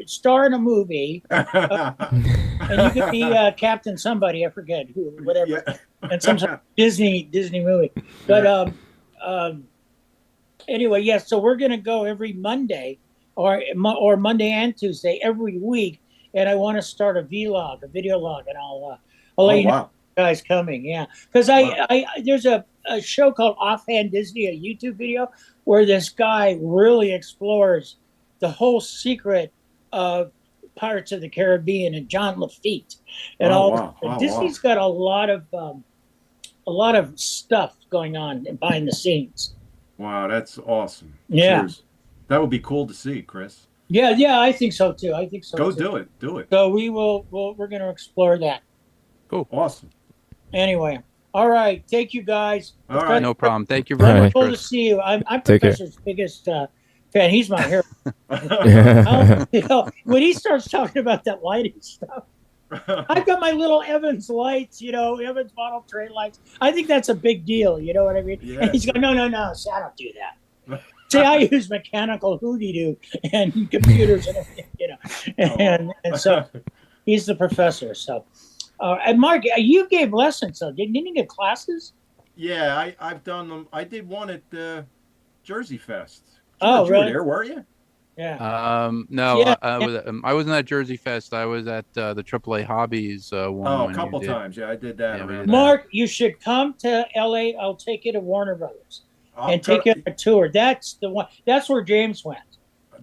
star in a movie, and you could be Captain somebody. I forget who, whatever, Yeah. and some sort of Disney movie. But anyway, yeah. So we're gonna go every Monday, or Monday and Tuesday every week, and I want to start a vlog, a video log, and I'll let you know. Wow. Guys coming, yeah, because I there's a show called Offhand Disney, a YouTube video where this guy really explores the whole secret of Pirates of the Caribbean and John Lafitte and Oh, all. wow. Wow, Disney's got a lot of stuff going on behind the scenes. Wow, that's awesome. Yeah. Cheers. That would be cool to see, Chris. Yeah, I think so too. I think so. Go too. do it. Do it. So we're going to explore that. Awesome. Anyway, all right. Thank you guys. All right. No problem. Thank you very All right. much, Wonderful to Chris. see you. I'm Take care. Professor's biggest fan. He's my hero. Yeah. When he starts talking about that lighting stuff, I've got my little Evans lights, Evans model train lights. I think that's a big deal. You know what I mean? Yeah. And he's going, no. See, I don't do that. See, I use mechanical hoodie-doo and computers and everything, and so he's the professor. So, and Mark, you gave lessons, so didn't you get classes? Yeah, I've done them. I did one at Jersey Fest. Oh, George, you really? were there, were you? Yeah. No, Yeah. I wasn't at Jersey Fest. I was at the AAA Hobbies one. Oh, when a you couple did. times. Yeah, I did that. Yeah, we around did Mark, you should come to LA. I'll take you to Warner Brothers I'm and take you on a tour. That's the one. That's where James went.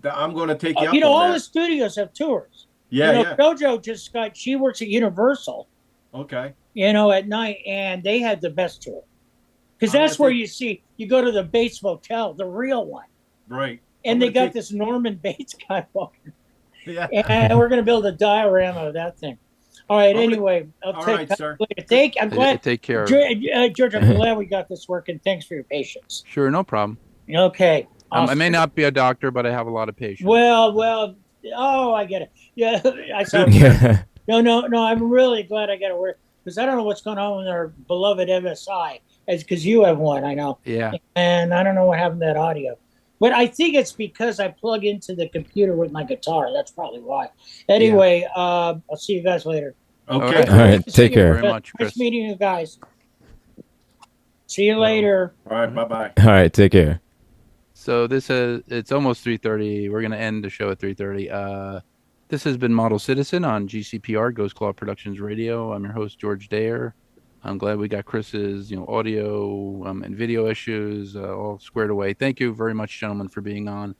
I'm going to take you up You know, on all that. the studios have tours. Yeah, JoJo she works at Universal, Okay. at night, and they had the best tour. Because I'm that's gonna where you go to the Bates Motel, the real one. Right. And I'm they gonna got take- this Norman Bates guy walking. Yeah. And we're going to build a diorama of that thing. All right, I'm gonna- anyway. I'll All take right, sir. I'm glad. Take care. George, I'm glad we got this working. Thanks for your patience. Sure, no problem. Okay. I awesome. may not be a doctor, but I have a lot of patience. Well. Oh, I get it. Yeah, I saw. Yeah. No. I'm really glad I got to work because I don't know what's going on with our beloved MSI. It's because you have one, I know, Yeah. and I don't know what happened to that audio. But I think it's because I plug into the computer with my guitar. That's probably why. Anyway, I'll see you guys later. Okay. All right. Nice to Take see you. care. Very much, Nice Chris. meeting you guys. See you later. All right. Bye-bye. All right. Take care. So it's almost 3:30. We're gonna end the show at 3:30. This has been Model Citizen on GCPR, Ghost Claw Productions Radio. I'm your host, George Dare. I'm glad we got Chris's, audio and video issues all squared away. Thank you very much, gentlemen, for being on.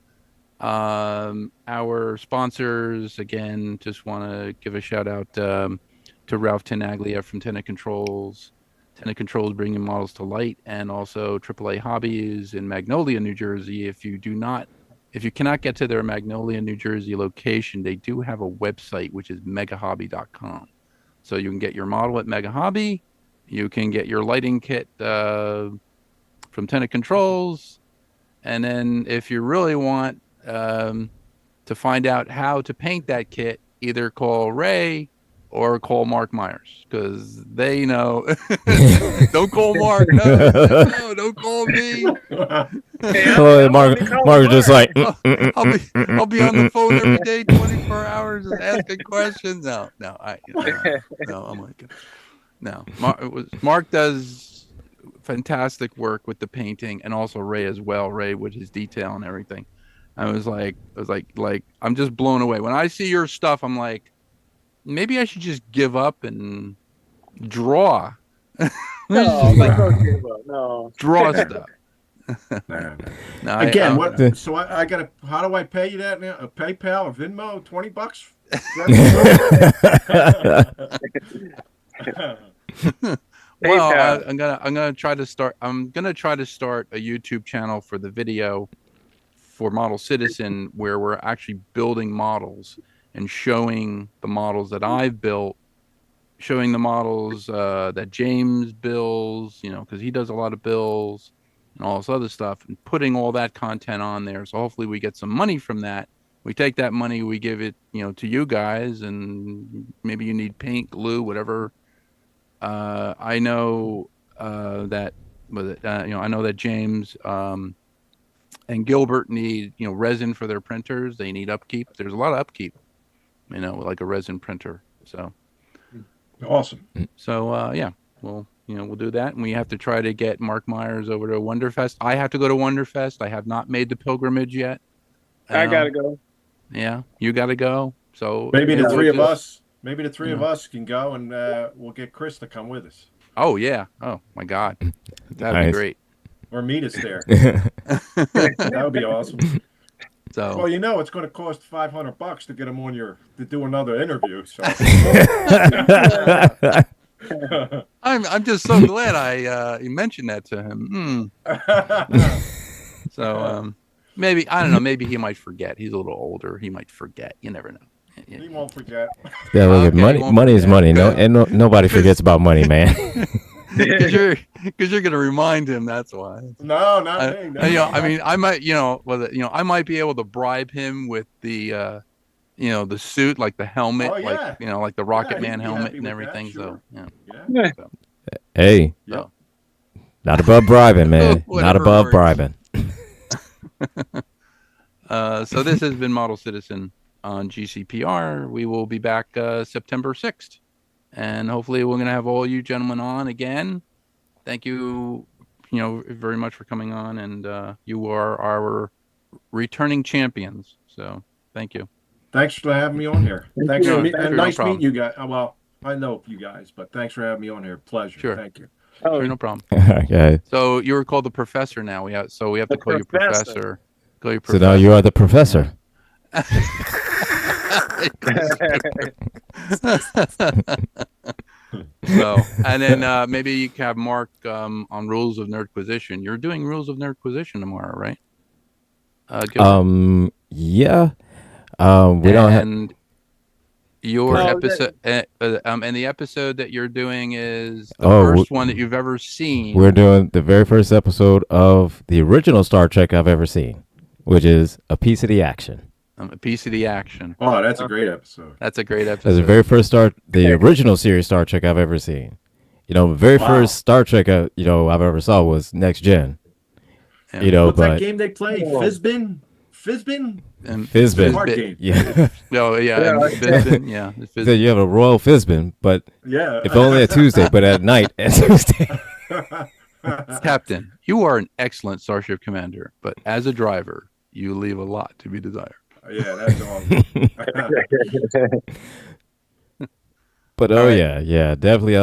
Our sponsors, again, just want to give a shout out to Ralph Tenaglia from Tenant Controls. Tenant Controls bringing models to light, and also AAA Hobbies in Magnolia, New Jersey. If you cannot get to their Magnolia, New Jersey location, they do have a website, which is megahobby.com. So you can get your model at Mega Hobby. You can get your lighting kit from Tenant Controls. And then if you really want to find out how to paint that kit, either call Ray or call Mark Myers, because they know. Don't call Mark. No, don't call me. Mark is just like, I'll be on the phone every day, 24 hours, just asking questions. No, I'm like, no. Mark does fantastic work with the painting, and also Ray as well. Ray with his detail and everything. I was like, I'm just blown away when I see your stuff. I'm like, maybe I should just give up and draw. No. Draw stuff. No, again, what? So I gotta. How do I pay you that now? A PayPal or Venmo? $20? Well, I'm gonna try to start. I'm gonna try to start a YouTube channel for the video for Model Citizen, where we're actually building models and showing the models that I've built, showing the models that James builds, because he does a lot of builds and all this other stuff, and putting all that content on there. So hopefully we get some money from that. We take that money, we give it, to you guys, and maybe you need paint, glue, whatever. I know that James and Gilbert need, resin for their printers. They need upkeep. There's a lot of upkeep, like a resin printer. So awesome. So yeah, we'll do that, and we have to try to get Mark Myers over to Wonderfest. I have to go to Wonderfest. I have not made the pilgrimage yet. I gotta go. Yeah, you gotta go. So maybe the three of us can go, and we'll get Chris to come with us. Oh yeah. Oh my God, that'd be great. Or meet us there. That would be awesome. So well, it's going to cost $500 to get him on to do another interview. So I'm just so glad you mentioned that to him. So maybe, I don't know, maybe he might forget. He's a little older. He might forget. You never know. He won't forget. Yeah, look, money is money. Nobody forgets about money, man. Because you're gonna remind him. That's why. No, not me. No, I mean, I might, I might be able to bribe him with the, the suit, like the helmet, like the Rocket Man helmet and everything. That, sure. So yeah. So. Hey, so. Not above bribing, man. Not above bribing. So this has been Model Citizen on GCPR. We will be back September 6th. And hopefully we're going to have all you gentlemen on again. Thank you, very much for coming on. And you are our returning champions. So thank you. Thanks for having me on here. Thanks for nice meeting you guys. Well, I know you guys, but thanks for having me on here. Pleasure. Sure. Thank you. Sure, no problem. Okay. So you were called the professor now. We have to call you professor. Call you professor. So now you are the professor. So, and then maybe you can have Mark on Rules of Nerdquisition. You're doing Rules of Nerdquisition tomorrow, right? Yeah. We don't have your episode, and the episode that you're doing is the first one that you've ever seen. We're doing the very first episode of the original Star Trek I've ever seen, which is A Piece of the Action. A Piece of the Action. Oh, that's a great episode. That's a great episode. That's the very first the original series Star Trek I've ever seen. The very first Star Trek I've ever saw was Next Gen. Yeah. What's that game they play? Fizbin? Fizbin. Hard game. Yeah. Oh yeah. Fizbin. Yeah. Fizbin. So you have a Royal Fizbin, but if only at Tuesday, but at night at Tuesday. Captain, you are an excellent Starship commander, but as a driver, you leave a lot to be desired. Yeah, that's awesome. But All right. yeah, definitely.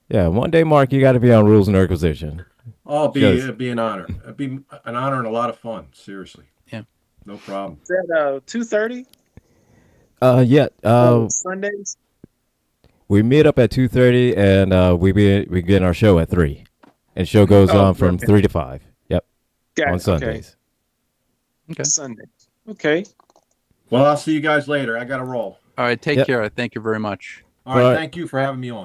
Yeah, one day, Mark, you got to be on Rules of Nerdquisition. Oh, Just- it'd be an honor. It'd be an honor and a lot of fun. Seriously. Yeah. No problem. Is that 2:30 Yeah. Sundays? We meet up at 2:30, and we begin our show at 3, and show goes on from 3 to 5. Yep, Got on it, Sundays. Okay. Sundays. Okay. Well, I'll see you guys later. I got to roll. All right. Take Yep. care. Thank you very much. All right. All right. Thank you for having me on.